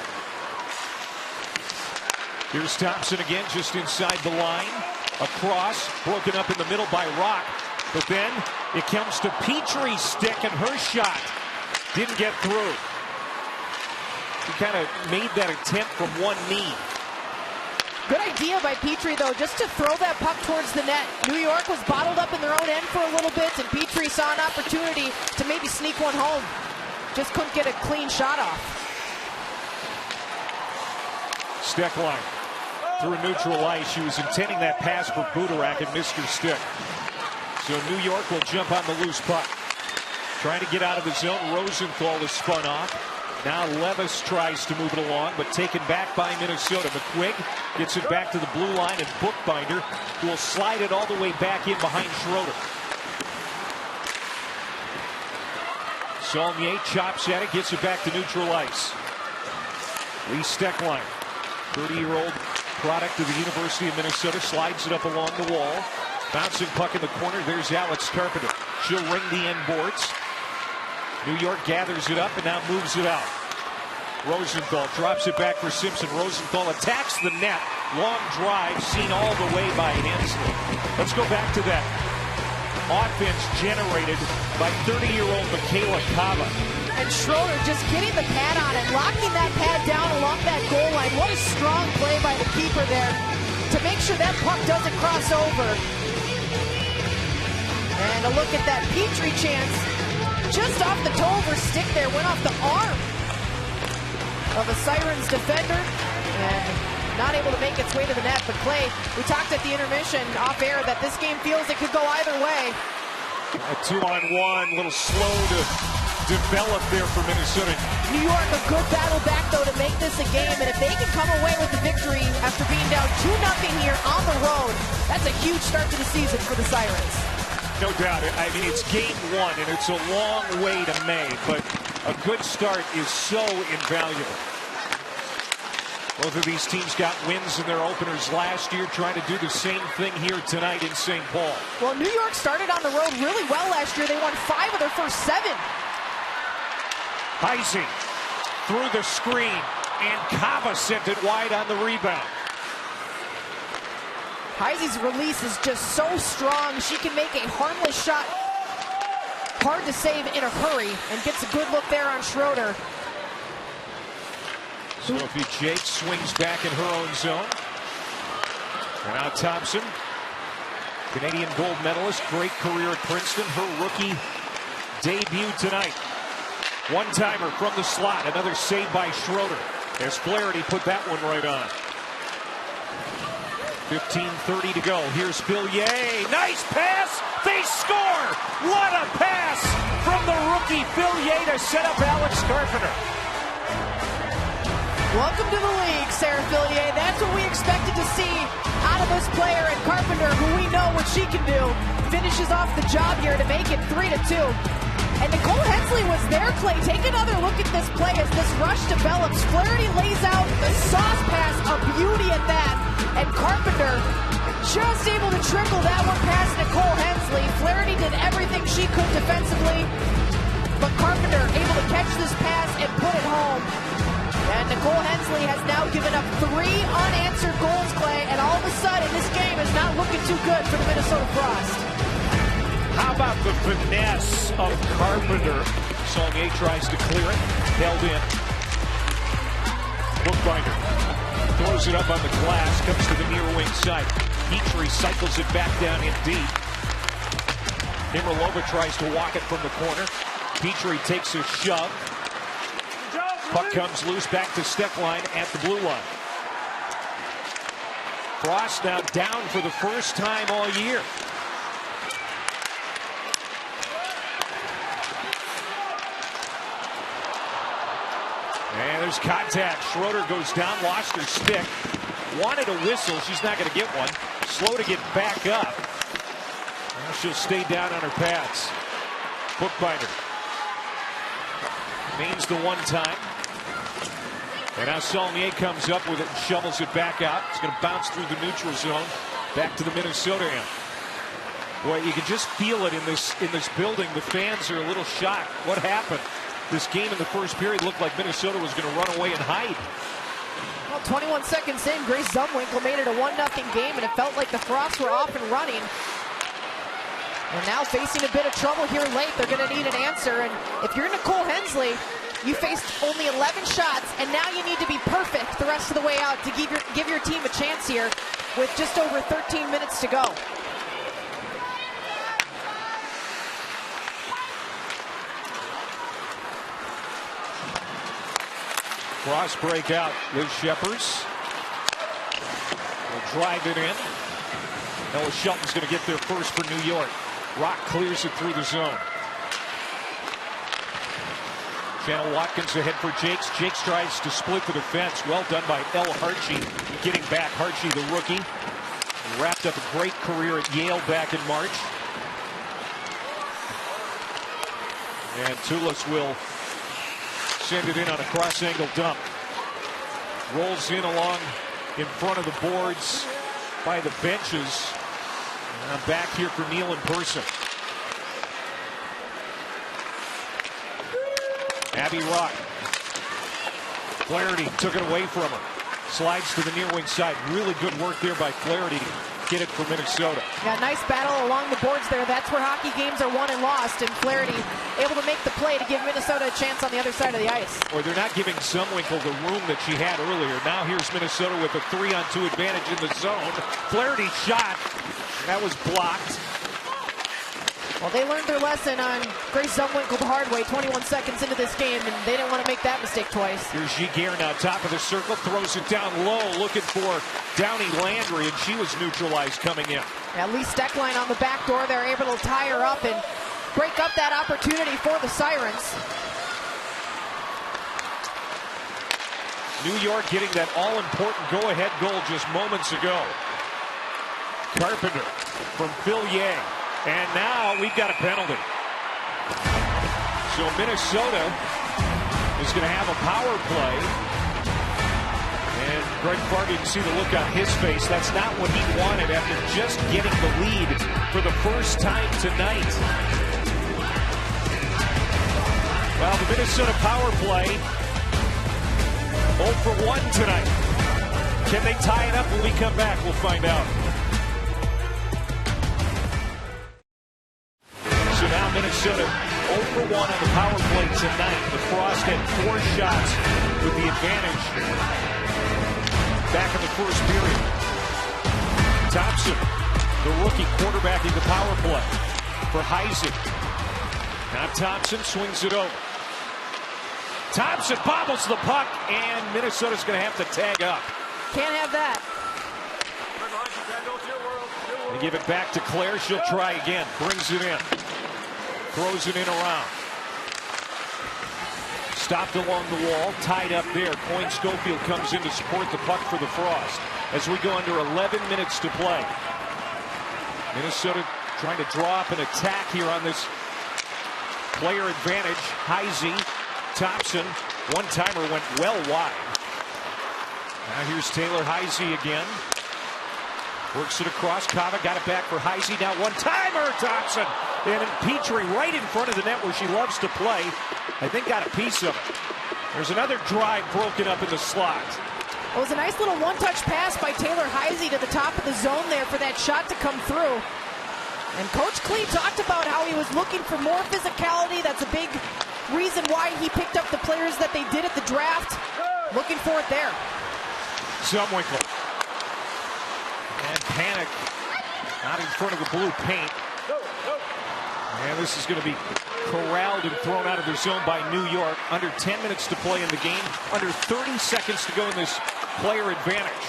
Here's Thompson again, just inside the line. Across, broken up in the middle by Rock. But then it comes to Petrie's stick, and her shot didn't get through. She kind of made that attempt from one knee. Good idea by Petrie, though, just to throw that puck towards the net. New York was bottled up in their own end for a little bit, and Petrie saw an opportunity to maybe sneak one home. Just couldn't get a clean shot off. Steckline through neutral ice. She was intending that pass for Budarak and missed her stick. So New York will jump on the loose puck. Trying to get out of the zone. Rosenthal is spun off. Now Levis tries to move it along, but taken back by Minnesota. McQuigg gets it back to the blue line, and Bookbinder will slide it all the way back in behind Schroeder. Saulnier chops at it, gets it back to neutral ice. Lee Steckline, 30-year-old product of the University of Minnesota, slides it up along the wall. Bouncing puck in the corner, there's Alex Carpenter. She'll ring the end boards. New York gathers it up and now moves it out. Rosenthal drops it back for Simpson. Rosenthal attacks the net. Long drive seen all the way by Hensley. Let's go back to that offense generated by 30-year-old Michaela Kava. And Schroeder just getting the pad on it, locking that pad down along that goal line. What a strong play by the keeper there to make sure that puck doesn't cross over. And a look at that Petrie chance. Just off the toe of her stick there, went off the arm of a Sirens defender, and not able to make its way to the net. But Clay, we talked at the intermission off air that this game feels it could go either way. A 2-on-1, a little slow to develop there for Minnesota. New York, a good battle back though to make this a game, and if they can come away with the victory after being down 2-0 here on the road, that's a huge start to the season for the Sirens. No doubt. I mean, it's game one, and it's a long way to May, but a good start is so invaluable. Both of these teams got wins in their openers last year, trying to do the same thing here tonight in St. Paul. Well, New York started on the road really well last year. They won 5 of their first 7. Heisey through the screen, and Kava sent it wide on the rebound. Heisey's release is just so strong. She can make a harmless shot, hard to save in a hurry, and gets a good look there on Schroeder. Sophie Jake swings back in her own zone. And now Thompson, Canadian gold medalist, great career at Princeton, her rookie debut tonight. One-timer from the slot, another save by Schroeder, as Flaherty put that one right on. 15:30 to go. Here's Fillier. Nice pass. They score. What a pass from the rookie Fillier to set up Alex Carpenter. Welcome to the league, Sarah Fillier. That's what we expected to see out of this player. And Carpenter, who we know what she can do, finishes off the job here to make it 3-2. And Nicole Hensley was there, Clay. Take another look at this play as this rush develops. Flaherty lays out the sauce pass, a beauty at that. And Carpenter just able to trickle that one past Nicole Hensley. Flaherty did everything she could defensively, but Carpenter able to catch this pass and put it home. And Nicole Hensley has now given up 3 unanswered goals, Clay, and all of a sudden this game is not looking too good for the Minnesota Frost. How about the finesse of Carpenter? Saulnier tries to clear it, held in. Bookbinder throws it up on the glass, comes to the near wing side. Petrie cycles it back down in deep. Himralova tries to walk it from the corner. Petrie takes a shove. Puck comes loose back to Steckline at the blue line. Frost now down for the first time all year. And there's contact. Schroeder goes down, lost her stick. Wanted a whistle. She's not going to get one. Slow to get back up. Well, she'll stay down on her pads. Bookbinder. Means the one time. And now Saulnier comes up with it and shovels it back out. It's going to bounce through the neutral zone. Back to the Minnesota end. Boy, you can just feel it in this building. The fans are a little shocked. What happened? This game in the first period looked like Minnesota was going to run away and hide. Well, 21 seconds in, Grace Zumwinkle made it a 1-0 game, and it felt like the Frosts were off and running. And now facing a bit of trouble here late, they're going to need an answer. And if you're Nicole Hensley, you faced only 11 shots, and now you need to be perfect the rest of the way out to give your team a chance here with just over 13 minutes to go. Cross break out. Liz Sheppers will drive it in. Ella Shelton's going to get there first for New York. Rock clears it through the zone. Shannon Watkins ahead for Jakes. Jakes tries to split the defense. Well done by Elle Hartshee. Getting back. Hartshee, the rookie, wrapped up a great career at Yale back in March. And Tulis will send it in on a cross-angle dump. Rolls in along in front of the boards by the benches. And I'm back here for Neil in person. Abby Rock. Flaherty took it away from her. Slides to the near wing side. Really good work there by Flaherty to get it for Minnesota. Yeah, nice battle along the boards there. That's where hockey games are won and lost. And Flaherty able to make the play to give Minnesota a chance on the other side of the ice. Or they're not giving Zumwinkle the room that she had earlier. Now here's Minnesota with a 3-on-2 advantage in the zone. Flaherty shot. That was blocked. Well, they learned their lesson on Grace Zumwinkle the hard way 21 seconds into this game, and they didn't want to make that mistake twice. Here's Giguère now, top of the circle, throws it down low, looking for Downey Landry, and she was neutralized coming in. At least Steckline on the back door, they're able to tie her up and break up that opportunity for the Sirens. New York getting that all-important go-ahead goal just moments ago. Carpenter from Fillier. And now we've got a penalty. So Minnesota is going to have a power play. And Greg Farge, you can see the look on his face. That's not what he wanted after just getting the lead for the first time tonight. Well, the Minnesota power play 0 for 1 tonight. Can they tie it up when we come back? We'll find out. So now Minnesota 0 for 1 on the power play tonight. The Frost had 4 shots with the advantage back in the first period. Thompson, the rookie, quarterbacking the power play for Heisig. Now Thompson swings it over. Thompson bobbles the puck, and Minnesota's going to have to tag up. Can't have that. They give it back to Claire. She'll try again. Brings it in. Throws it in around. Stopped along the wall. Tied up there. Coyne Schofield comes in to support the puck for the Frost. As we go under 11 minutes to play. Minnesota trying to draw up an attack here on this player advantage. Heisig, Thompson. One-timer went well wide. Now here's Taylor Heisig again. Works it across. Kava got it back for Heisig. Now one-timer, Thompson. And Petrie right in front of the net where she loves to play. I think got a piece of it. There's another drive broken up in the slot. It was a nice little one-touch pass by Taylor Heisig to the top of the zone there for that shot to come through. And Coach Klee talked about how he was looking for more physicality. That's a big reason why he picked up the players that they did at the draft. Looking for it there. Zumwinkle. And Panic not in front of the blue paint. And this is going to be corralled and thrown out of their zone by New York. Under 10 minutes to play in the game. Under 30 seconds to go in this player advantage.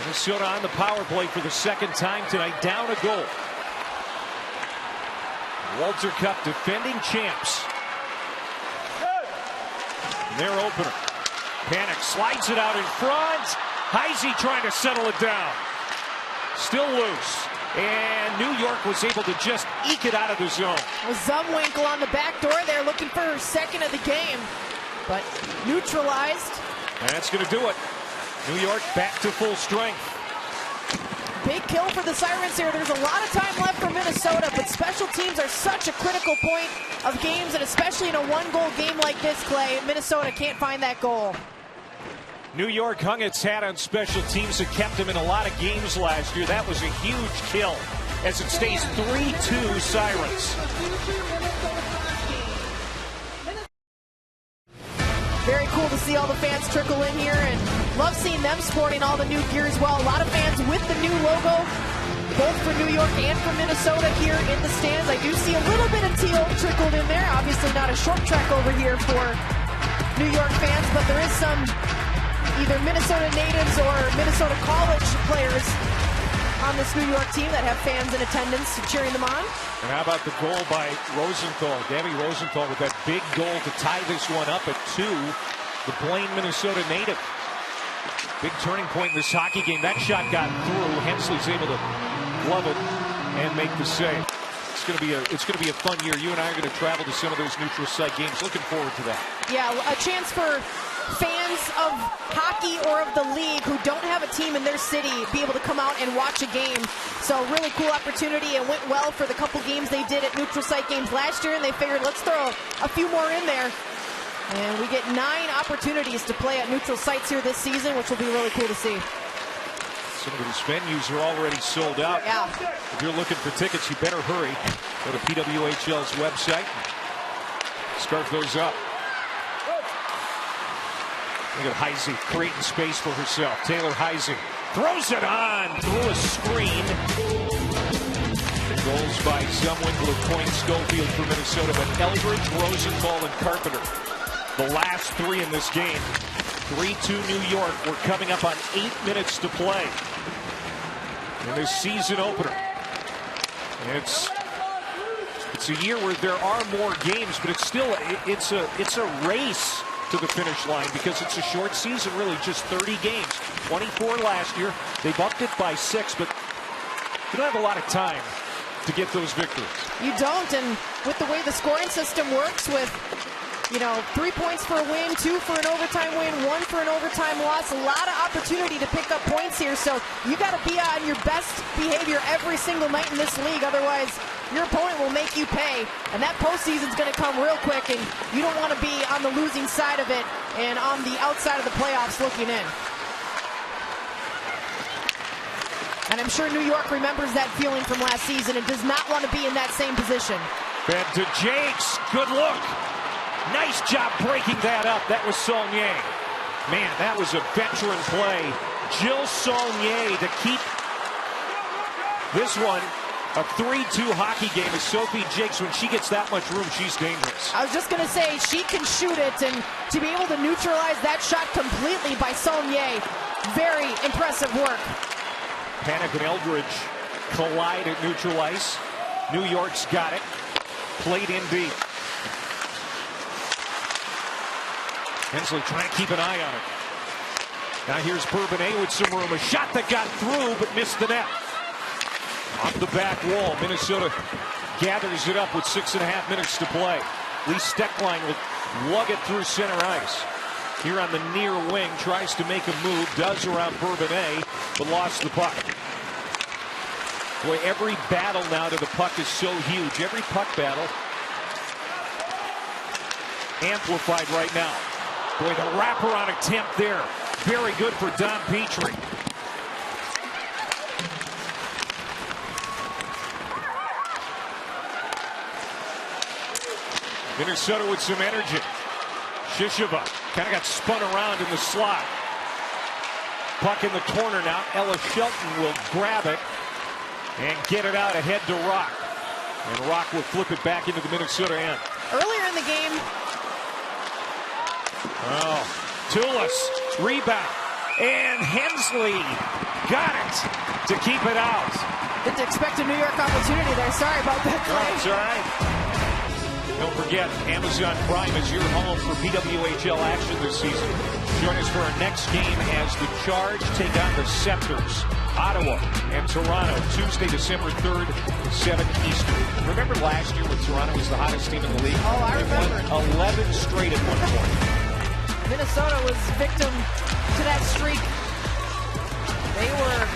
Minnesota on the power play for the second time tonight, down a goal. Walter Cup defending champs. Their opener. Panic slides it out in front. Heisey trying to settle it down. Still loose. And New York was able to just eke it out of the zone. Zumwinkle on the back door there, looking for her second of the game, but neutralized. And that's going to do it. New York back to full strength. Big kill for the Sirens here. There's a lot of time left for Minnesota, but special teams are such a critical point of games, and especially in a one-goal game like this, Clay, Minnesota can't find that goal. New York hung its hat on special teams that kept them in a lot of games last year. That was a huge kill as it stays 3-2 Sirens. Very cool to see all the fans trickle in here, and love seeing them sporting all the new gear as well. A lot of fans with the new logo, both for New York and for Minnesota here in the stands. I do see a little bit of teal trickled in there. Obviously not a short track over here for New York fans, but there is some either Minnesota natives or Minnesota college players on this New York team that have fans in attendance cheering them on. And how about the goal by Rosenthal? Davy Rosenthal with that big goal to tie this one up at 2. The Plain, Minnesota native. Big turning point in this hockey game. That shot got through. Hensley's able to glove it and make the save. It's going to be a fun year. You and I are going to travel to some of those neutral site games. Looking forward to that. Yeah, a chance for fans of hockey or of the league who don't have a team in their city be able to come out and watch a game. So really cool opportunity. It went well for the couple games they did at neutral site games last year, and they figured let's throw a few more in there. And we get 9 opportunities to play at neutral sites here this season, which will be really cool to see. Some of these venues are already sold out. Yeah. If you're looking for tickets, you better hurry. Go to PWHL's website. Scarf those up. Look at Heisey creating space for herself. Taylor Heisey throws it on through a screen. The goals by Zumwinkle, Coyne, Schofield for Minnesota, but Eldridge, Rosenthal, and Carpenter, the last 3 in this game. 3-2 New York. We're coming up on 8 minutes to play in this season opener. It's a year where there are more games, but it's still it's a race to the finish line because it's a short season, really just 30 games. 24 last year. They bumped it by 6, but you don't have a lot of time to get those victories. You don't, and with the way the scoring system works with, 3 points for a win, 2 for an overtime win, 1 for an overtime loss, a lot of opportunity to pick up points here, so you got to be on your best behavior every single night in this league, otherwise your opponent will make you pay, and that postseason's going to come real quick, and you don't want to be on the losing side of it and on the outside of the playoffs looking in. And I'm sure New York remembers that feeling from last season and does not want to be in that same position. Back to Jakes. Good look. Nice job breaking that up. That was Saulnier. Man, that was a veteran play. Jill Saulnier to keep this one a 3-2 hockey game. As Sophie Jakes, when she gets that much room, she's dangerous. I was just going to say, she can shoot it, and to be able to neutralize that shot completely by Saulnier, very impressive work. Panic and Eldridge collide at neutral ice. New York's got it. Played in deep. Hensley trying to keep an eye on it. Now here's Bourbonnais with some room. A shot that got through but missed the net. Off the back wall, Minnesota gathers it up with 6.5 minutes to play. Lee Steckline will lug it through center ice. Here on the near wing, tries to make a move, does around Bourbonnais, but lost the puck. Boy, every battle now to the puck is so huge. Every puck battle amplified right now. Boy, the wraparound attempt there. Very good for Don Petrie. Minnesota with some energy. Shishova kind of got spun around in the slot. Puck in the corner now. Ella Shelton will grab it. and get it out ahead to Rock. And Rock will flip it back into the Minnesota end. Earlier in the game. Oh, Tulis, rebound. And Hensley got it to keep it out. Didn't expect a New York opportunity there. Sorry about that, Clay. That's all right. Don't forget, Amazon Prime is your home for PWHL action this season. Join us for our next game as the Charge take on the Scepters. Ottawa and Toronto, Tuesday, December 3rd, 7 Eastern. Remember last year when Toronto was the hottest team in the league? Oh, I remember. They won 11 straight at one point. Minnesota was victim to that streak. They were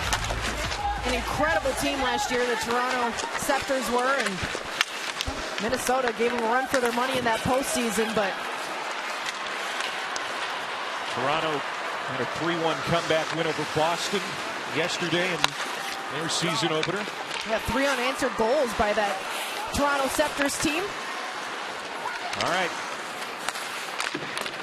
an incredible team last year, the Toronto Scepters were, and Minnesota gave them a run for their money in that postseason, but Toronto had a 3-1 comeback win over Boston yesterday in their season opener. they had 3 unanswered goals by that Toronto Scepters team. All right.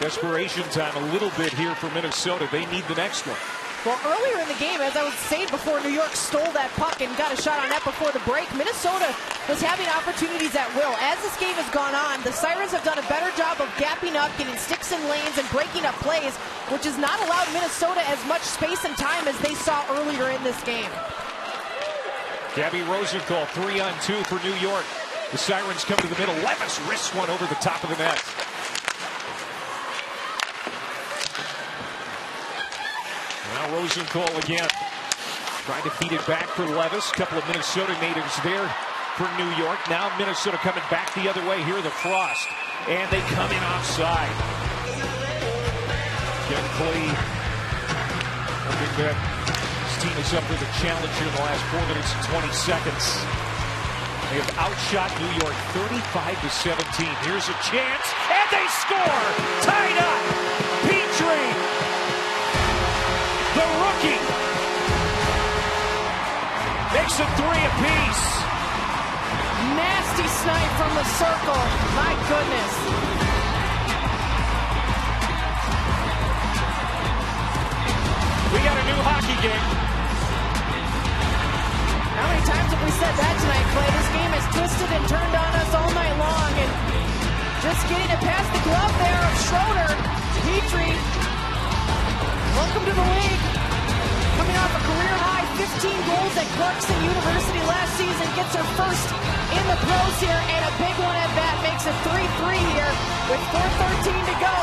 Desperation time a little bit here for Minnesota. They need the next one. Well, earlier in the game, as I was saying before, New York stole that puck and got a shot on net before the break. Minnesota was having opportunities at will. As this game has gone on, the Sirens have done a better job of gapping up, getting sticks in lanes, and breaking up plays, which has not allowed Minnesota as much space and time as they saw earlier in this game. Gabby Rosenthal, 3-on-2 for New York. The Sirens come to the middle. Levis wrists one over the top of the net. Now Rosenthal again. Trying to feed it back for Levis. Couple of Minnesota natives there for New York. Now Minnesota coming back the other way. Here are the Frost. And they come in offside. Ken Clay hoping that his team is up with a challenge here in the last 4 minutes and 20 seconds. They have outshot New York 35-17. Here's a chance, and they score! Tied up! Petrie! The rookie! Makes it 3 apiece. Nasty snipe from the circle. My goodness. We got a new hockey game. How many times have we said that tonight, Clay? This game has twisted and turned on us all night long, and just getting it past the glove there of Schroeder. Petrie, welcome to the league. Coming off a career-high 15 goals at Clarkson University last season, gets her first in the pros here, and a big one at that. Makes it 3-3 here with 4:13 to go.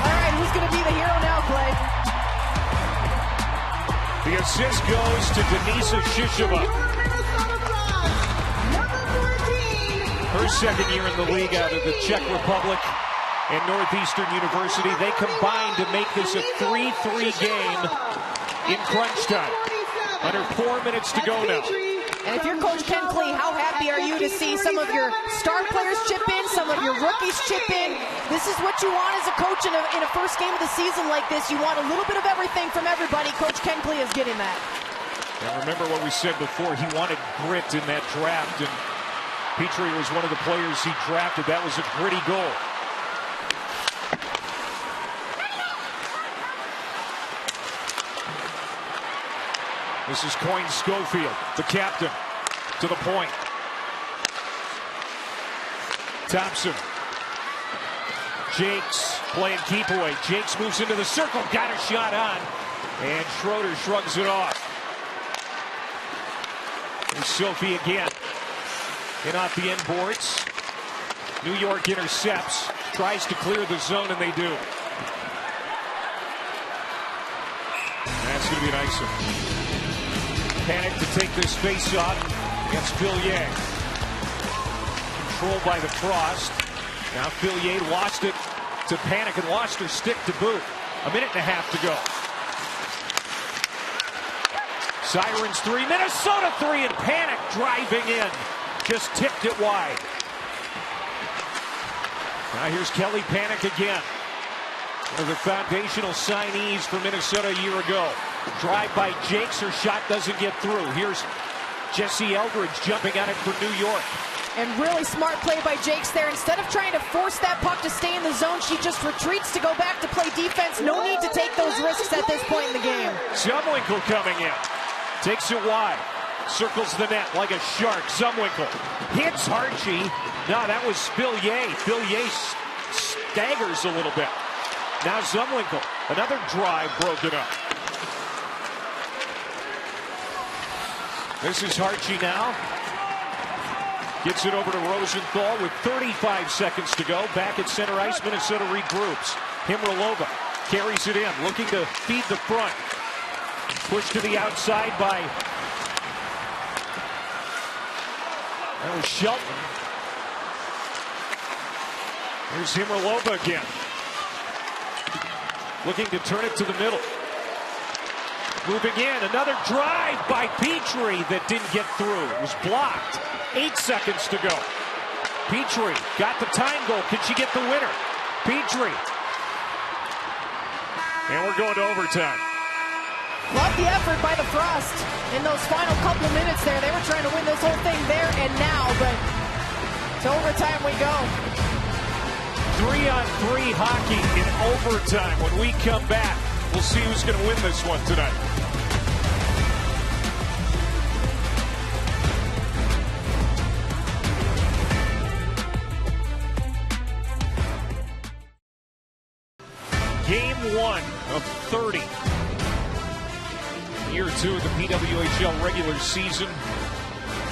All right, who's going to be the hero now, Clay? The assist goes to Denisa Shishova. Her second year in the league out of the Czech Republic and Northeastern University. They combined to make this a 3-3 game in crunch time. Under 4 minutes to go now. And if you're Coach Ken Klee, how happy are you to see some of your star players chip in, some of your rookies chip in? This is what you want as a coach in a first game of the season like this. You want a little bit of everything from everybody. Coach Ken Klee is getting that. And remember what we said before, he wanted grit in that draft, and Petrie was one of the players he drafted. That was a gritty goal. This is Coyne Schofield, the captain, to the point. Thompson. Jakes playing keep away. Jakes moves into the circle, got a shot on, and Schroeder shrugs it off. Here's Sophie again. In off the end boards. New York intercepts, tries to clear the zone, and they do. That's going to be a nice one. Panic to take this face-off against Fillier. Controlled by the Frost. Now Fillier lost it to Panic and lost her stick to boot. 1.5 minutes to go. Sirens 3, Minnesota 3, and Panic driving in. Just tipped it wide. Now here's Kelly Panic again. One of the foundational signees for Minnesota a year ago. Drive by Jakes, her shot doesn't get through. Here's Jesse Eldridge jumping on it for New York. And really smart play by Jakes there. Instead of trying to force that puck to stay in the zone, she just retreats to go back to play defense. No need to take those risks at this point in the game. Zumwinkle coming in. Takes it wide. Circles the net like a shark. Zumwinkle hits Harchie. No, that was Fillier. Fillier staggers a little bit. Now Zumwinkle. Another drive broken up. This is Harchie now. Gets it over to Rosenthal with 35 seconds to go. Back at center ice, Minnesota regroups. Himralova carries it in, looking to feed the front. Pushed to the outside by... That was Shelton. Here's Himralova again. Looking to turn it to the middle. Moving in, another drive by Petrie that didn't get through. It was blocked. 8 seconds to go. Petrie got the time goal. Can she get the winner? Petrie. And we're going to overtime. Love the effort by the Frost in those final couple of minutes there. They were trying to win this whole thing there and now, but to overtime we go. 3-on-3 hockey in overtime. When we come back, we'll see who's going to win this one tonight. Game 1 of 30. Year 2 of the PWHL regular season.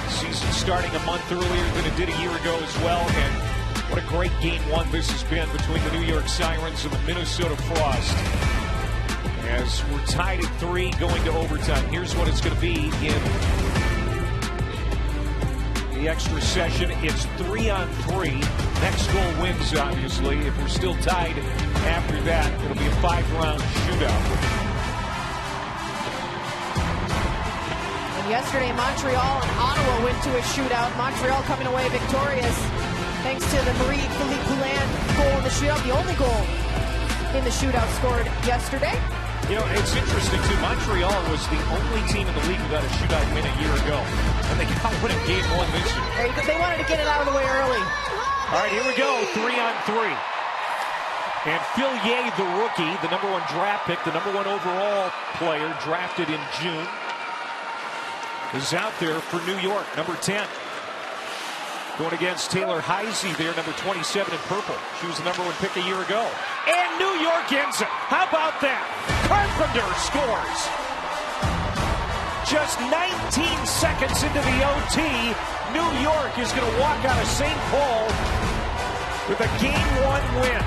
Season starting a month earlier than it did a year ago as well. And what a great Game 1 this has been between the New York Sirens and the Minnesota Frost. As we're tied at 3 going to overtime. Here's what it's going to be in the extra session. It's 3-on-3. Next goal wins, obviously. If we're still tied after that, it'll be a 5-round shootout. And yesterday, Montreal and Ottawa went to a shootout. Montreal coming away victorious thanks to the Marie-Philippe Poulin goal in the shootout. The only goal in the shootout scored yesterday. You know, it's interesting, too. Montreal was the only team in the league who got a shootout win a year ago. And they got one in Game 1 this year. They wanted to get it out of the way early. All right, here we go. 3-on-3. And Fillier, the rookie, the #1 draft pick, the #1 overall player drafted in June, is out there for New York, number 10. Going against Taylor Heisey there, number 27 in purple. She was the #1 pick a year ago. And New York ends it. How about that? Carpenter scores. Just 19 seconds into the OT, New York is going to walk out of St. Paul with a Game 1 win.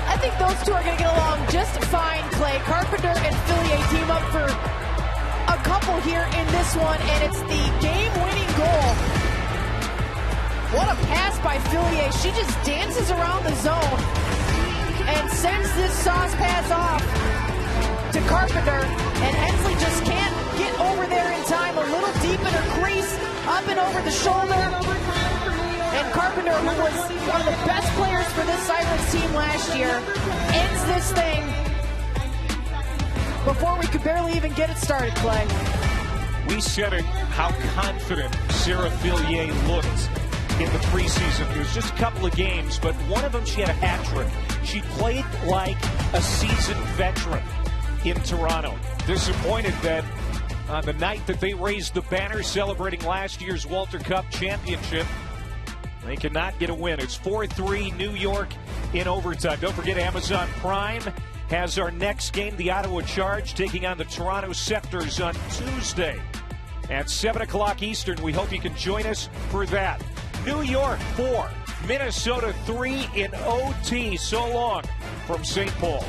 I think those two are going to get along just fine, Clay. Carpenter and Fillier team up for a couple here in this one, and it's the game-winning goal. What a pass by Fillier. She just dances around the zone and sends this sauce pass off to Carpenter, and Hensley just can't get over there in time. A little deep in her crease, up and over the shoulder. And Carpenter, who was one of the best players for this Sirens team last year, ends this thing before we could barely even get it started, Clay. We said it, how confident Sarah Fillier looked in the preseason. It was just a couple of games, but one of them she had a hat trick. She played like a seasoned veteran in Toronto. Disappointed that on the night that they raised the banner celebrating last year's Walter Cup championship, they cannot get a win. It's 4-3 New York in overtime. Don't forget, Amazon Prime has our next game, the Ottawa Charge, taking on the Toronto Scepters on Tuesday at 7 o'clock Eastern. We hope you can join us for that. New York 4, Minnesota 3 in OT. So long from St. Paul.